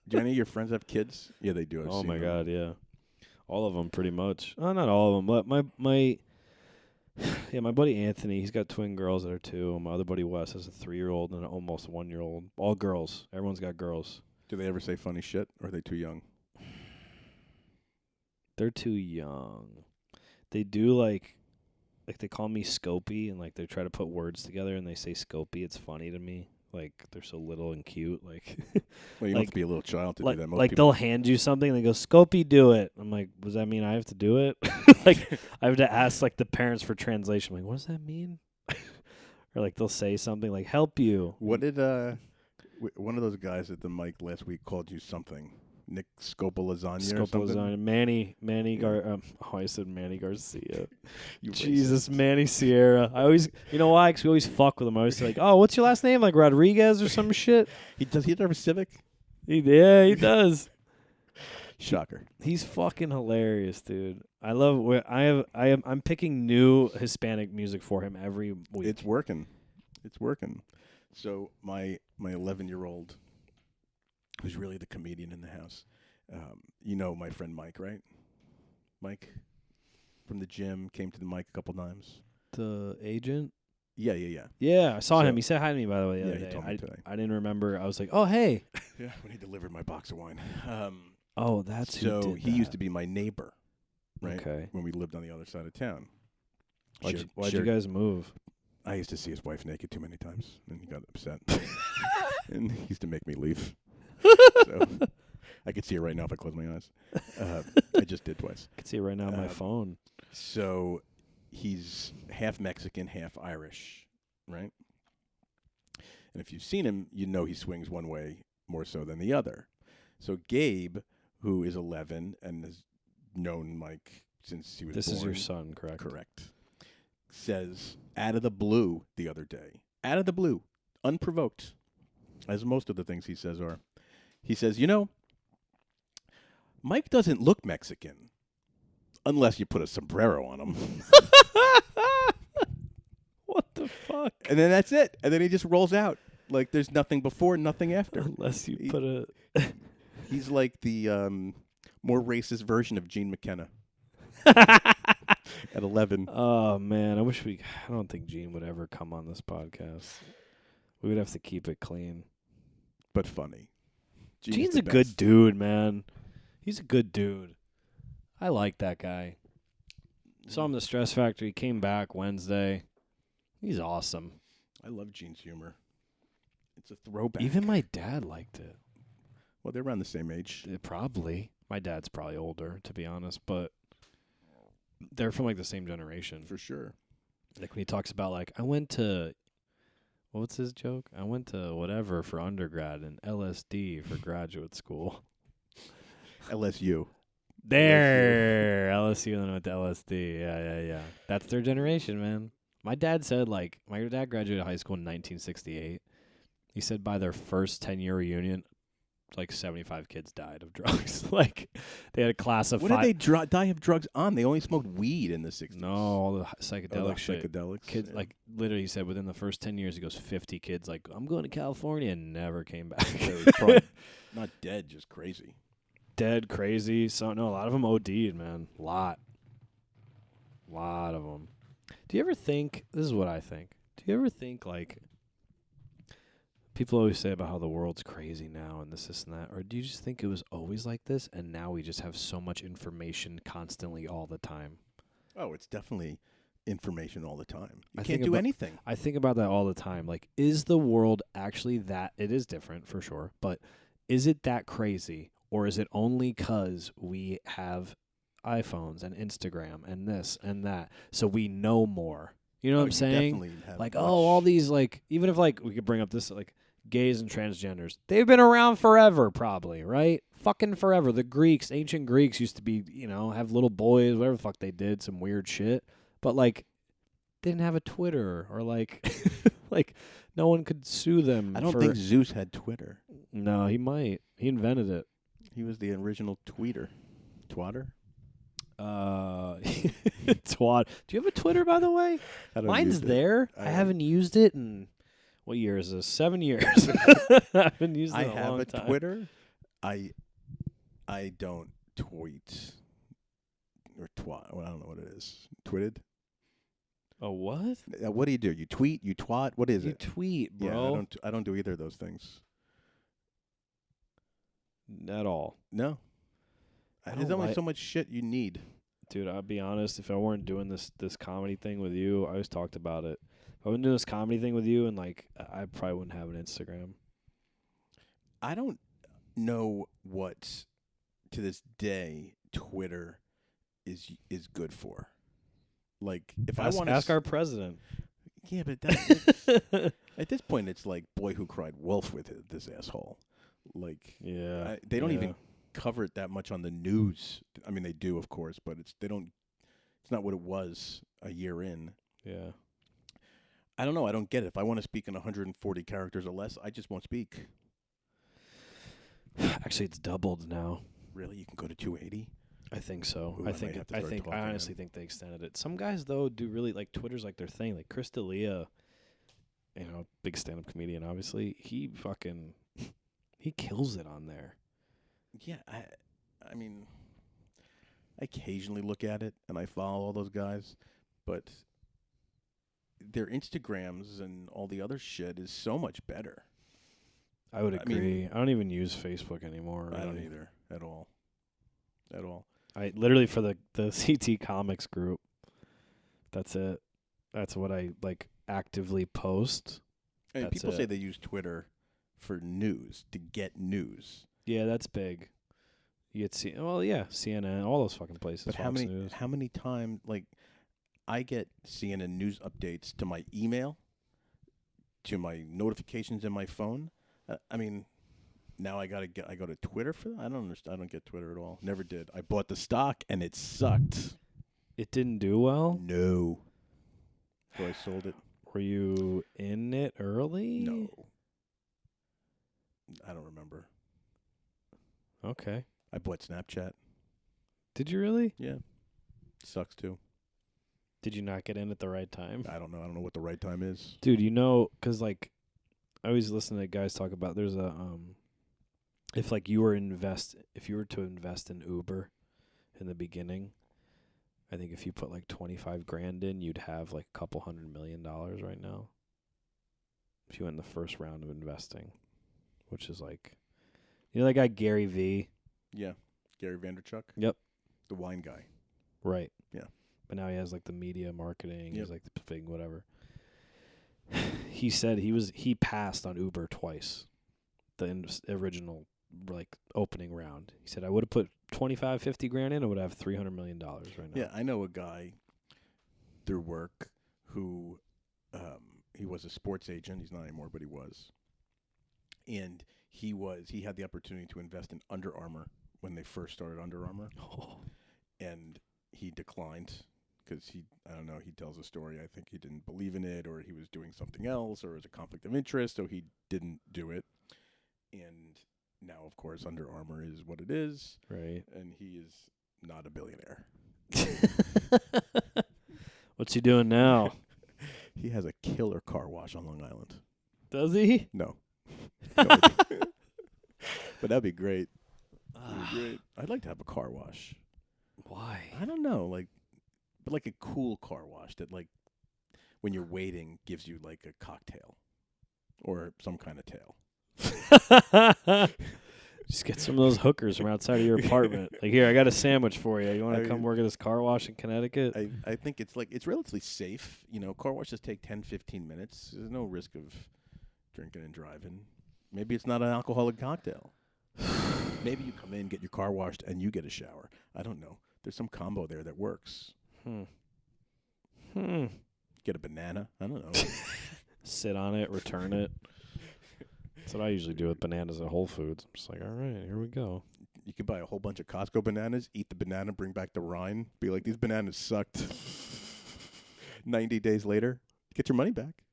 Do any of your friends have kids? Yeah, they do. I've Oh, seen my them. God, yeah. All of them, pretty much. Oh, not all of them, but my buddy Anthony, he's got twin girls that are 2. My other buddy Wes has a 3-year-old and an almost 1-year-old. All girls. Everyone's got girls. Do they ever say funny shit, or are they too young? They're too young. They do like they call me Scopy, and like they try to put words together and they say Scopy. It's funny to me. Like they're so little and cute. Like, Well, you don't have to be a little child to do that. Most like people they'll hand you something and they go, "Scopy, do it." I'm like, "Does that mean I have to do it?" Like I have to ask like the parents for translation. I'm like, "What does that mean?" Or like they'll say something like, "Help you." What did one of those guys at the mic last week called you something? Nick Scopoletti or something? Scopoletti. Manny I said Manny Garcia. You Jesus, racist. Manny Sierra. I always, you know why? 'Cause we always fuck with him. I always say like, "Oh, what's your last name? Like Rodriguez or some shit?" Does he have a Civic? He does. Shocker. He's fucking hilarious, dude. I love. I'm picking new Hispanic music for him every week. It's working. So my 11-year-old, who's really the comedian in the house, you know my friend Mike, right? Mike from the gym came to the mic a couple times. The agent. Yeah. Yeah, I saw So- him. He said hi to me, by the way, the Yeah, other he day. told me today. I didn't remember. I was like, "Oh, hey." Yeah, when he delivered my box of wine. Oh, that's who So did he that. used to be my neighbor, right? Okay. When we lived on the other side of town. Why'd you guys move? I used to see his wife naked too many times, and he got upset. And he used to make me leave. So I could see it right now if I close my eyes. I just did twice. I can see it right now on my phone. So he's half Mexican, half Irish, right? And if you've seen him, you know he swings one way more so than the other. So Gabe, who is 11 and has known Mike since he was This born. is your son, correct? Correct. Says out of the blue the other day. Out of the blue. Unprovoked. As most of the things he says are. He says, "You know, Mike doesn't look Mexican unless you put a sombrero on him. What the fuck? And then that's it. And then he just rolls out. Like there's nothing before, nothing after. Unless you put a... He's like the more racist version of Gene McKenna. At 11. Oh, man. I don't think Gene would ever come on this podcast. We would have to keep it clean. But funny. Gene's a good dude, man. He's a good dude. I like that guy. Saw him in the Stress Factory. Came back Wednesday. He's awesome. I love Gene's humor. It's a throwback. Even my dad liked it. Well, they're around the same age. Probably. My dad's probably older, to be honest, but they're from like the same generation. For sure. Like when he talks about like, I went to, what's his joke? I went to whatever for undergrad and LSD for graduate school. LSU. There. LSU and then went to LSD. Yeah. That's their generation, man. My dad said like, my dad graduated high school in 1968. He said by their first 10-year reunion, like 75 kids died of drugs. Like they had a class of What 5. did they die of drugs on? They only smoked weed in the 60s. No, all the psychedelic shit. Psychedelics. Kids, yeah. like literally, he said within the first 10 years, he goes 50 kids. Like I'm going to California and never came back. They were probably not dead, just crazy. Dead, crazy. So no, a lot of them OD'd, man. Lot of them. Do you ever think? This is what I think. Do you ever think like? People always say about how the world's crazy now and this and that. Or do you just think it was always like this and now we just have so much information constantly all the time? Oh, it's definitely information all the time. You I can't think do about- anything. I think about that all the time. Like, is the world actually that? It is different for sure. But is it that crazy? Or is it only 'cause we have iPhones and Instagram and this and that? So we know more. You know what I'm saying? Like, all these, like, even if, like, we could bring up this, like, gays and transgenders. They've been around forever, probably, right? Fucking forever. The Greeks, ancient Greeks used to be, have little boys, whatever the fuck they did, some weird shit. But, like, they didn't have a Twitter or, like, like, no one could sue them. I don't think Zeus had Twitter. No, he might. He invented it. He was the original tweeter. Twatter? Twat. Do you have a Twitter, by the way? Mine's there. I haven't used it in, what year is this? 7 years. I haven't used it in a long time. I have a Twitter. I don't tweet or twat. Well, I don't know what it is. Twitted? Oh, what? What do? You tweet? You twat? What is You it? tweet, bro. Yeah, I don't do either of those things. At all. No. There's only so much shit you need. Dude, I'll be honest, if I weren't doing this comedy thing with you, I always talked about it. If I wasn't doing this comedy thing with you, and like I probably wouldn't have an Instagram. I don't know what to this day Twitter is good for. Like if I want to ask our president. Yeah, but at this point it's like Boy Who Cried Wolf with this asshole. Like they don't even cover it that much on the news. I mean, they do, of course, but it's not what it was a year in. Yeah. I don't know. I don't get it. If I want to speak in 140 characters or less, I just won't speak. Actually, it's doubled now. Really? You can go to 280? I think so. Ooh, I honestly think they extended it. Some guys though do really like Twitter's like their thing. Like Chris D'Elia, big stand-up comedian, obviously. He kills it on there. Yeah, I mean, I occasionally look at it and I follow all those guys, but their Instagrams and all the other shit is so much better. I would agree. I don't even use Facebook anymore. I don't either at all. I literally for the CT Comics group. That's it. That's what I like actively post. I mean, people say they use Twitter for news, to get news. Yeah, that's big. You get CNN, all those fucking places. But how many times, like, I get CNN news updates to my email, to my notifications in my phone. I mean, now I go to Twitter for that? I don't understand. I don't get Twitter at all. Never did. I bought the stock and it sucked. It didn't do well? No. So I sold it. Were you in it early? No. I don't remember. Okay. I bought Snapchat. Did you really? Yeah. Sucks too. Did you not get in at the right time? I don't know. I don't know what the right time is. Dude, you know, 'cause like I always listen to guys talk about there's a if you were to invest in Uber in the beginning, I think if you put like 25 grand in, you'd have like a couple $100 million right now. If you went in the first round of investing, which is like, you know that guy Gary V? Yeah. Gary Vaynerchuk? Yep. The wine guy. Right. Yeah. But now he has like the media marketing. Yep. He's like the thing, whatever. He said he passed on Uber twice. The original like opening round. He said I would have put 25, 50 grand in. I would have $300 million right now. Yeah, I know a guy through work who he was a sports agent. He's not anymore, but he was. And he had the opportunity to invest in Under Armour when they first started Under Armour. Oh. And he declined because I don't know, he tells a story. I think he didn't believe in it, or he was doing something else, or it was a conflict of interest, so he didn't do it. And now, of course, Under Armour is what it is. Right. And he is not a billionaire. What's he doing now? He has a killer car wash on Long Island. Does he? No. No idea. But that'd be great. That'd be great. I'd like to have a car wash. Why? I don't know, but like a cool car wash that like when you're waiting gives you like a cocktail or some kind of tail. Just get some of those hookers from outside of your apartment. Like, here, I got a sandwich for you. You want to come work at this car wash in Connecticut? I think it's relatively safe. You know, car washes take 10, 15 minutes. There's no risk of drinking and driving. Maybe it's not an alcoholic cocktail. Maybe you come in, get your car washed, and you get a shower. I don't know. There's some combo there that works. Get a banana. I don't know. Sit on it, return it. That's what I usually do with bananas at Whole Foods. I'm just like, all right, here we go. You could buy a whole bunch of Costco bananas, eat the banana, bring back the rind, be like, these bananas sucked. 90 days later, get your money back.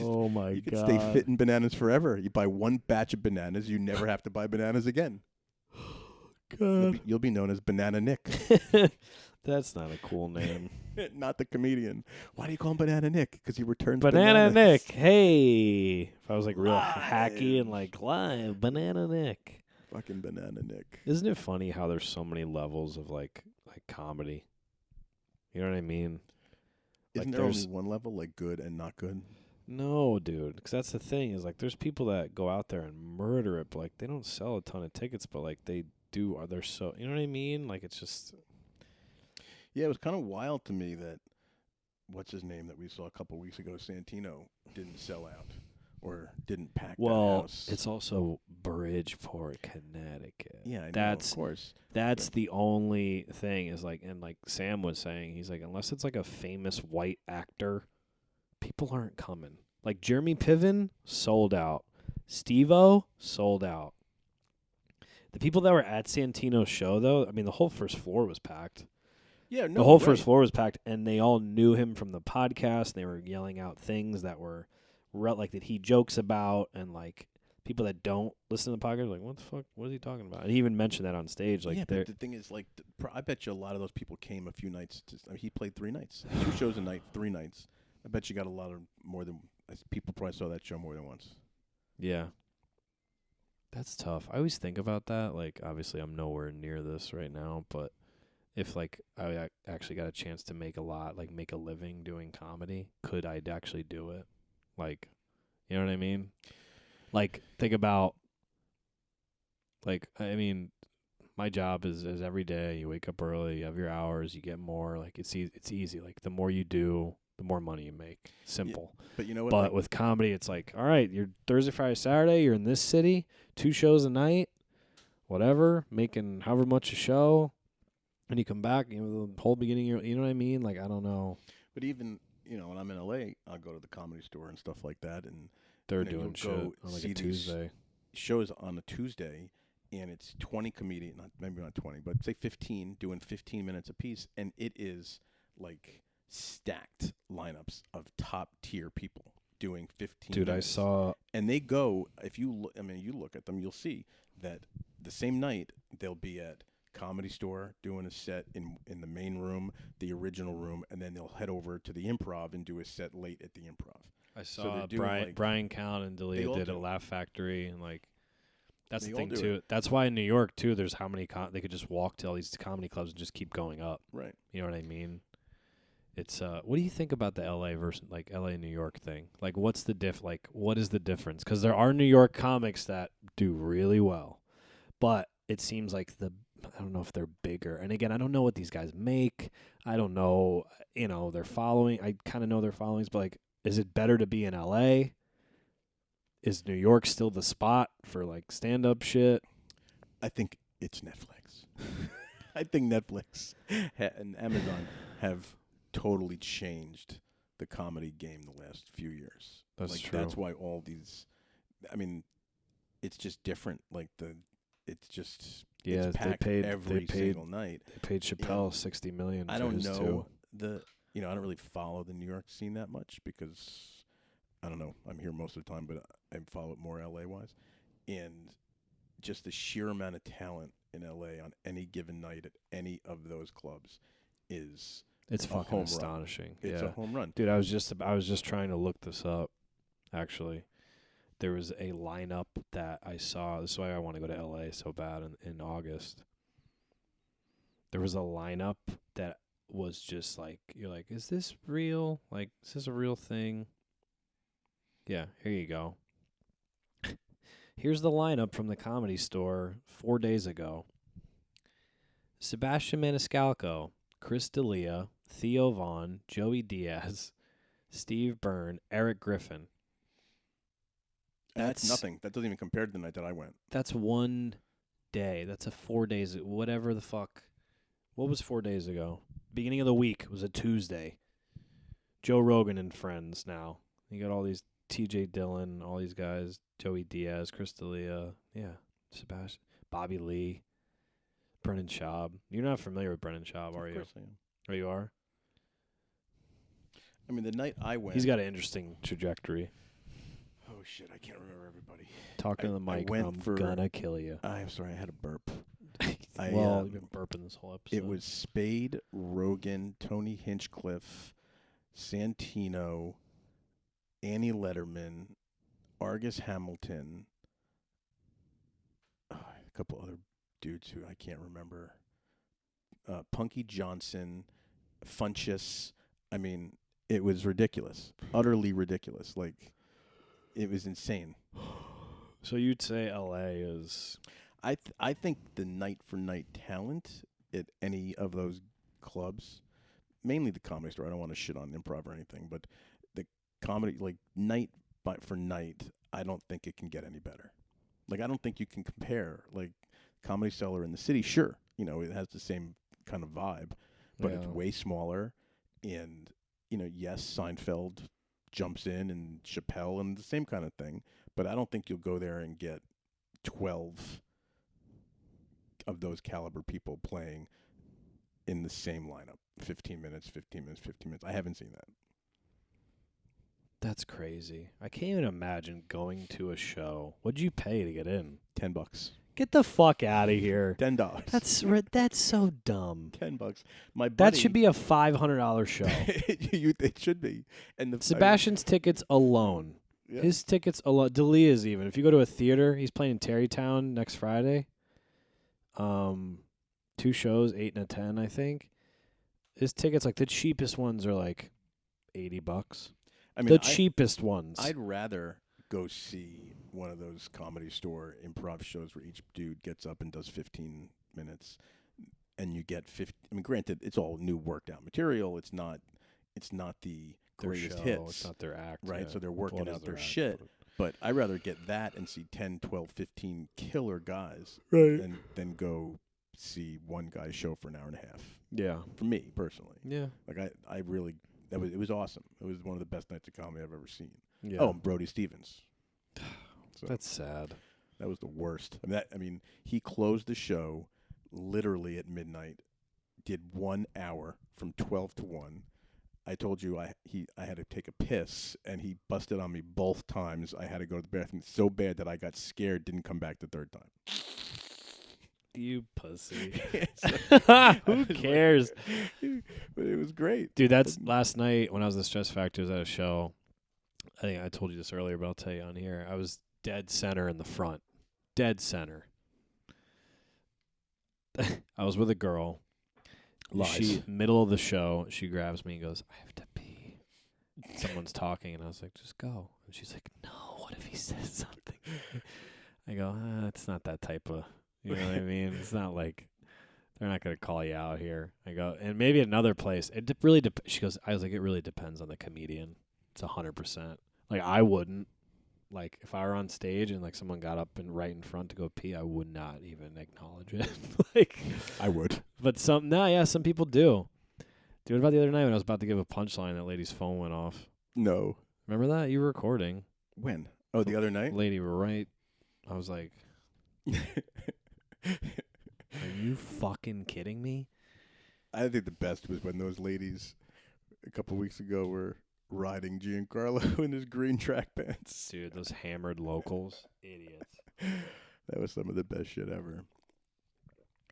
Oh, my God. You could stay fit in bananas forever. You buy one batch of bananas, you never have to buy bananas again. God. You'll be known as Banana Nick. That's not a cool name. Not the comedian. Why do you call him Banana Nick? Because he returns Banana bananas. Nick. Hey. If I was like real Live. hacky and like live, Banana Nick. Fucking Banana Nick. Isn't it funny how there's so many levels of like comedy? You know what I mean? Isn't there only one level, like good and not good? No, dude. Because that's the thing is like there's people that go out there and murder it, but like they don't sell a ton of tickets, but like they do. They're so, you know what I mean? Like it's just. Yeah, it was kind of wild to me that, what's his name that we saw a couple weeks ago, Santino, didn't sell out or didn't pack the house. It's also Bridgeport, Connecticut. Yeah, I know, of course. That's the only thing is like, and like Sam was saying, he's like, unless it's like a famous white actor, people aren't coming. Like Jeremy Piven, sold out. Steve-O, sold out. The people that were at Santino's show, though, I mean, the whole first floor was packed. Yeah, no, the whole first floor was packed, and they all knew him from the podcast. And they were yelling out things that were like that he jokes about, and like people that don't listen to the podcast are like, "What the fuck? What is he talking about?" And he even mentioned that on stage. Like, yeah, but the thing is, like, I bet you a lot of those people came a few nights. He played 3 nights, 2 shows a night, 3 nights. I bet you got a lot of more than people probably saw that show more than once. Yeah, that's tough. I always think about that. Like, obviously, I'm nowhere near this right now, but. If, like, I actually got a chance to make a living doing comedy, could I actually do it? Like, you know what I mean? Like, think about, like, I mean, my job is every day. You wake up early, you have your hours, you get more. Like, it's easy. Like, the more you do, the more money you make. Simple. Yeah, but you know what? But with comedy, it's like, all right, you're Thursday, Friday, Saturday, you're in this city, 2 shows a night, whatever, making however much a show. And you come back, you know, the whole beginning, you know what I mean? Like, I don't know. But even, you know, when I'm in LA, I'll go to the Comedy Store and stuff like that. And they're doing shit on like a Tuesday. Shows on a Tuesday, and it's 20 comedians, maybe not 20, but say 15, doing 15 minutes apiece. And it is like stacked lineups of top tier people doing 15 Dude, minutes. I saw. And they go, if you look, I mean, you look at them, you'll see that the same night they'll be at Comedy Store doing a set in the main room, the original room, and then they'll head over to the Improv and do a set late at the Improv. I So saw they're doing, like- Brian Count and They D'Elia all did do a it. Laugh Factory, and like that's They the all thing do too. it. That's why in New York too, there's how many they could just walk to all these comedy clubs and just keep going up. Right. You know what I mean? It's what do you think about the LA versus like LA New York thing? Like what's the what is the difference? Cuz there are New York comics that do really well. But it seems like I don't know if they're bigger. And again, I don't know what these guys make. I don't know, their following. I kind of know their followings, but like is it better to be in LA? Is New York still the spot for like stand-up shit? I think it's Netflix. I think Netflix and Amazon have totally changed the comedy game the last few years. That's like true. That's why all these. I mean, it's just different. Like it's just it's packed every single night. They paid Chappelle $60 million. I for don't his know too. I don't really follow the New York scene that much because I don't know. I'm here most of the time, but I follow it more LA wise, and just the sheer amount of talent in LA on any given night at any of those clubs is. It's fucking home run. astonishing. It's a home run. Dude, I was just trying to look this up, actually. There was a lineup that I saw. This is why I want to go to LA so bad in August. There was a lineup that was just like, you're like, is this real? Like, is this a real thing? Yeah, here you go. Here's the lineup from the Comedy Store 4 days ago. Sebastian Maniscalco, Chris D'Elia, Theo Vaughn, Joey Diaz, Steve Byrne, Eric Griffin. That's nothing. That doesn't even compare to the night that I went. That's one day. That's a 4 days. Whatever the fuck. What was 4 days ago? Beginning of the week was a Tuesday. Joe Rogan and friends now. You got all these TJ Dillon, all these guys. Joey Diaz, Chris D'Elia. Yeah. Sebastian. Bobby Lee. Brennan Schaub. You're not familiar with Brennan Schaub, are you? Of course I am. Oh, you are? I mean, the night I went. He's got an interesting trajectory. Oh, shit. I can't remember everybody. Talking to the mic, I'm gonna kill you. I'm sorry. I had a burp. You've been burping this whole episode. It was Spade, Rogan, Tony Hinchcliffe, Santino, Annie Letterman, Argus Hamilton, a couple other dudes who I can't remember. Punky Johnson, Funchess. I mean, it was ridiculous. Utterly ridiculous. Like, it was insane. So you'd say L.A. is... I think the night-for-night talent at any of those clubs, mainly the Comedy Store, I don't want to shit on Improv or anything, but the comedy, like, night for night, I don't think it can get any better. Like, I don't think you can compare, like, Comedy Cellar in the city. Sure, it has the same kind of vibe, but it's way smaller, and, yes, Seinfeld jumps in, and Chappelle, and the same kind of thing, but I don't think you'll go there and get 12 of those caliber people playing in the same lineup. 15 minutes, 15 minutes, 15 minutes. I haven't seen that. That's crazy. I can't even imagine going to a show. What'd you pay to get in? $10. Get the fuck out of here. $10. That's so dumb. $10. My buddy, that should be a $500 show. It should be. And Sebastian's tickets alone. Yeah. His tickets alone. D'Elia's even. If you go to a theater, he's playing in Tarrytown next Friday. 2 shows, 8 and a 10, I think. His tickets, like the cheapest ones, are like $80. I mean, the cheapest ones. I'd rather go see one of those Comedy Store improv shows where each dude gets up and does 15 minutes, and you get 50. I mean, granted, it's all new worked out material. It's not the greatest hits. It's not their act, right? Yeah. So they're working out their shit. But I'd rather get that and see 10, 12, 15 killer guys, than go see one guy's show for an hour and a half. Yeah, for me personally. Yeah, like I really it was awesome. It was one of the best nights of comedy I've ever seen. Yeah. Oh, and Brody Stevens. So that's sad. That was the worst. I mean, he closed the show literally at midnight. Did 1 hour from 12 to 1. I told you I had to take a piss, and he busted on me both times. I had to go to the bathroom so bad that I got scared, didn't come back the third time. You pussy. So, Who cares? But it was great. Dude, that's last night when I was at Stress Factor, I was at a show. I think I told you this earlier, but I'll tell you on here. I was dead center in the front. Dead center. I was with a girl. Lies. She, middle of the show, she grabs me and goes, I have to pee. Someone's talking, and I was like, just go. And she's like, no, what if he says something? I go, it's not that type of, you know what I mean? It's not like, they're not going to call you out here. I go, and maybe another place. It really she goes, I was like, it really depends on the comedian. It's 100%. Like, I wouldn't. Like, if I were on stage and, like, someone got up and right in front to go pee, I would not even acknowledge it. Like, I would. But some people do. Dude, what about the other night when I was about to give a punchline, that lady's phone went off? No. Remember that? You were recording. When? Oh, the other night? Lady were right. I was like, are you fucking kidding me? I think the best was when those ladies a couple weeks ago were riding Giancarlo in his green track pants. Dude, those hammered locals. Idiots. That was some of the best shit ever.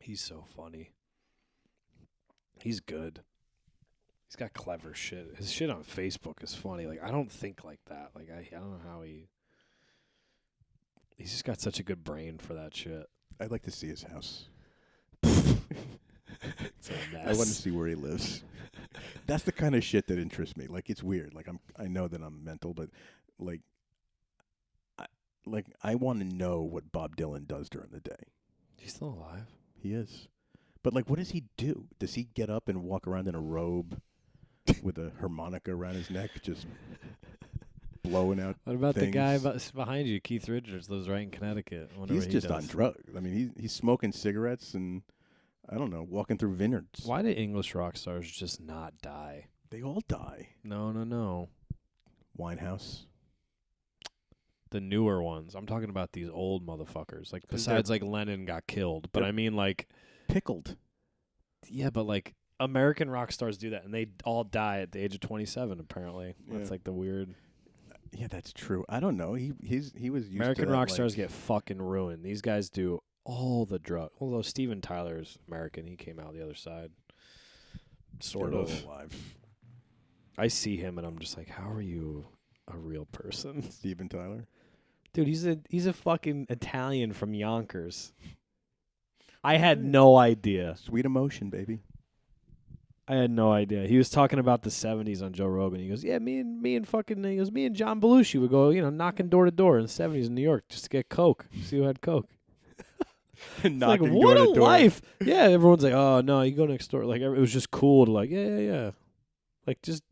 He's so funny. He's good. He's got clever shit. His shit on Facebook is funny. Like, I don't think like that. Like, I don't know how he's just got such a good brain for that shit. I'd like to see his house. It's a mess. I want to see where he lives. That's the kind of shit that interests me. Like, it's weird. Like, I know that I'm mental, but like I want to know what Bob Dylan does during the day. He's still alive. He is. But like, what does he do? Does he get up and walk around in a robe with a harmonica around his neck, just blowing out? What about things? the guy behind you, Keith Richards, lives right in Connecticut? He's just on drugs. I mean, he's smoking cigarettes and, I don't know, walking through vineyards. Why do English rock stars just not die? They all die. No. Winehouse. The newer ones. I'm talking about these old motherfuckers. Like, besides, like, Lennon got killed. But I mean, like... Pickled. Yeah, but, like, American rock stars do that, and they all die at the age of 27, apparently. Yeah. That's, like, the weird... Yeah, that's true. I don't know. He was used American to that, rock like, stars get fucking ruined. These guys do all the drugs. Although Steven Tyler's American. He came out the other side. Sort still of. alive. I see him, and I'm just like, how are you a real person? Steven Tyler. Dude, he's a fucking Italian from Yonkers. I had no idea. Sweet Emotion, baby. I had no idea. He was talking about the 70s on Joe Rogan. He goes, yeah, me and John Belushi would go, knocking door to door in the 70s in New York just to get Coke. See who had Coke. Like, what a life. Yeah, everyone's like, oh, no, you go next door. Like, it was just cool to like, yeah. Like, just,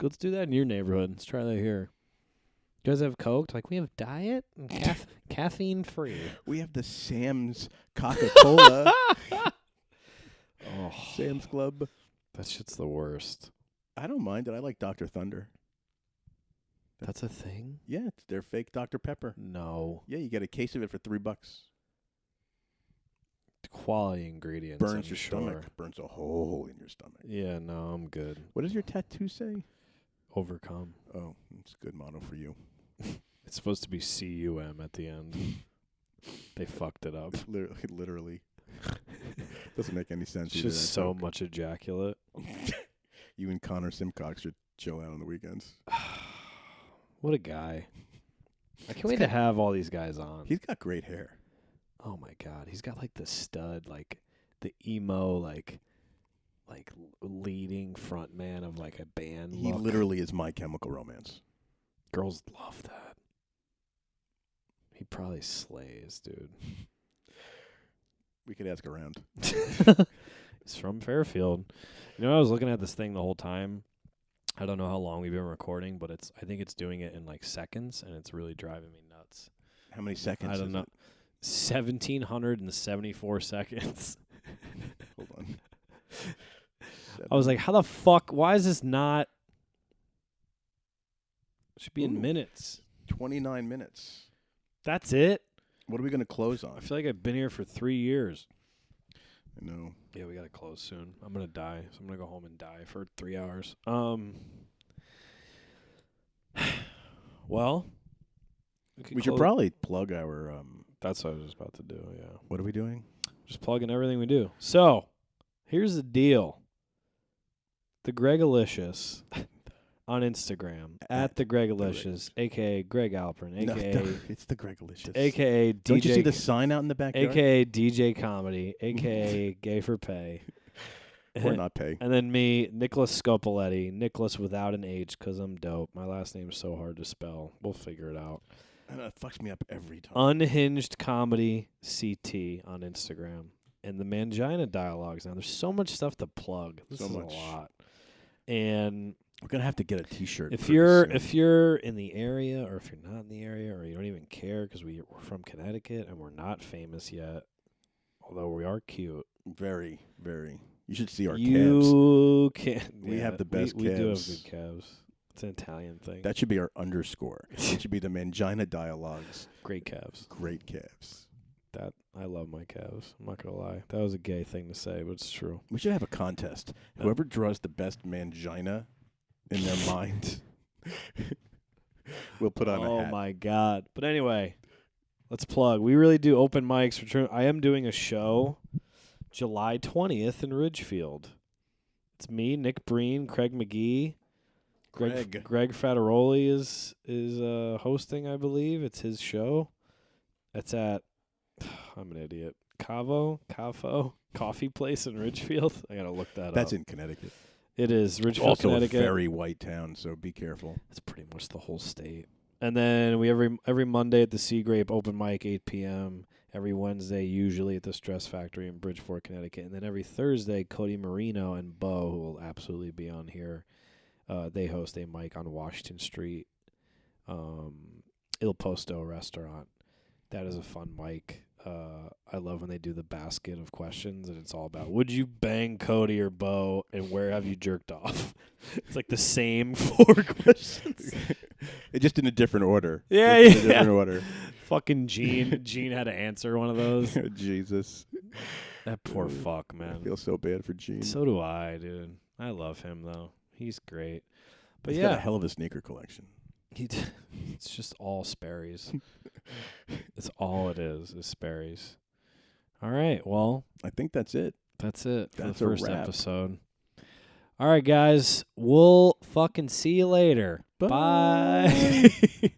let's do that in your neighborhood. Let's try that here. You guys have Coke? Like, we have diet and caffeine free. We have the Sam's Coca-Cola. Oh, Sam's Club. that shit's the worst. I don't mind it. I like Dr. Thunder. That's a thing? Yeah, it's their fake Dr. Pepper. No. Yeah, you get a case of it for $3. Quality ingredients. Burns I'm your sure. stomach. Burns a hole in your stomach. Yeah, no, I'm good. What does your tattoo say? Overcome. Oh, it's a good motto for you. It's supposed to be CUM at the end. They fucked it up. Literally. Doesn't make any sense. It's either, just so much ejaculate. You and Connor Simcox should chill out on the weekends. What a guy. I can't wait to have all these guys on. He's got great hair. Oh, my God. He's got, like, the stud, like, the emo, like leading front man of, like, a band He look. literally is My Chemical Romance. Girls love that. He probably slays, dude. We could ask around. He's from Fairfield. You know, I was looking at this thing the whole time. I don't know how long we've been recording, but I think it's doing it in like seconds, and it's really driving me nuts. How many seconds? I don't know. 1,774 seconds. Hold on. I was like, how the fuck? Why is this not? It should be in minutes. 29 minutes. That's it? What are we going to close I on? feel like I've been here for 3 years. I know. Yeah, we got to close soon. I'm going to die, so I'm going to go home and die for 3 hours. Well, We should probably plug our That's what I was just about to do, yeah. What are we doing? Just plugging everything we do. So, here's the deal. The Gregalicious on Instagram, at The Gregalicious, a.k.a. Greg Alperin, a.k.a. It's The Gregalicious. a.k.a. DJ. Don't you see the sign out in the backyard? A.k.a. DJ Comedy, a.k.a. Gay for Pay. Or not pay. And then me, Nicholas Scopoletti, Nicholas without an H, because I'm dope. My last name's so hard to spell. We'll figure it out. And it fucks me up every time. Unhinged Comedy CT on Instagram. And the Mangina Dialogues. Now, there's so much stuff to plug. This is much. a lot. And we're going to have to get a T-shirt. if you're in the area, or if you're not in the area, or you don't even care because we're from Connecticut and we're not famous yet, although we are cute. Very, very. You should see our calves. You can. We have the best we do have calves. good calves. It's an Italian thing. That should be our underscore. It should be the Mangina Dialogues. Great calves. Great calves. That I love my calves. I'm not gonna lie. That was a gay thing to say, but it's true. We should have a contest. Whoever draws the best mangina in their mind, we'll put on a hat. Oh my god! But anyway, let's plug. We really do open mics. I am doing a show July 20th in Ridgefield. It's me, Nick Breen, Craig McGee. Greg Fataroli is hosting, I believe. It's his show. It's at I'm an idiot. Cavo Coffee Place in Ridgefield. I gotta look that up. That's in Connecticut. It is Ridgefield, also Connecticut. a very white town, so be careful. It's pretty much the whole state. And then we every Monday at the Sea Grape open mic 8 p.m. Every Wednesday usually at the Stress Factory in Bridgeport, Connecticut, and then every Thursday Cody Marino and Bo, who will absolutely be on here, they host a mic on Washington Street, Il Posto restaurant. That is a fun mic. I love when they do the basket of questions, and it's all about, would you bang Cody or Bo, and where have you jerked off? It's like the same 4 questions. It's just in a different order. Yeah, just in a different order. Fucking Gene had to answer one of those. Jesus. That poor fuck, man. I feel so bad for Gene. So do I, dude. I love him, though. He's great. But He's got a hell of a sneaker collection. It's just all Sperry's. It's all it is Sperry's. All right, well, I think that's it. That's it for That's the a first wrap. episode. All right, guys. We'll fucking see you later. Bye.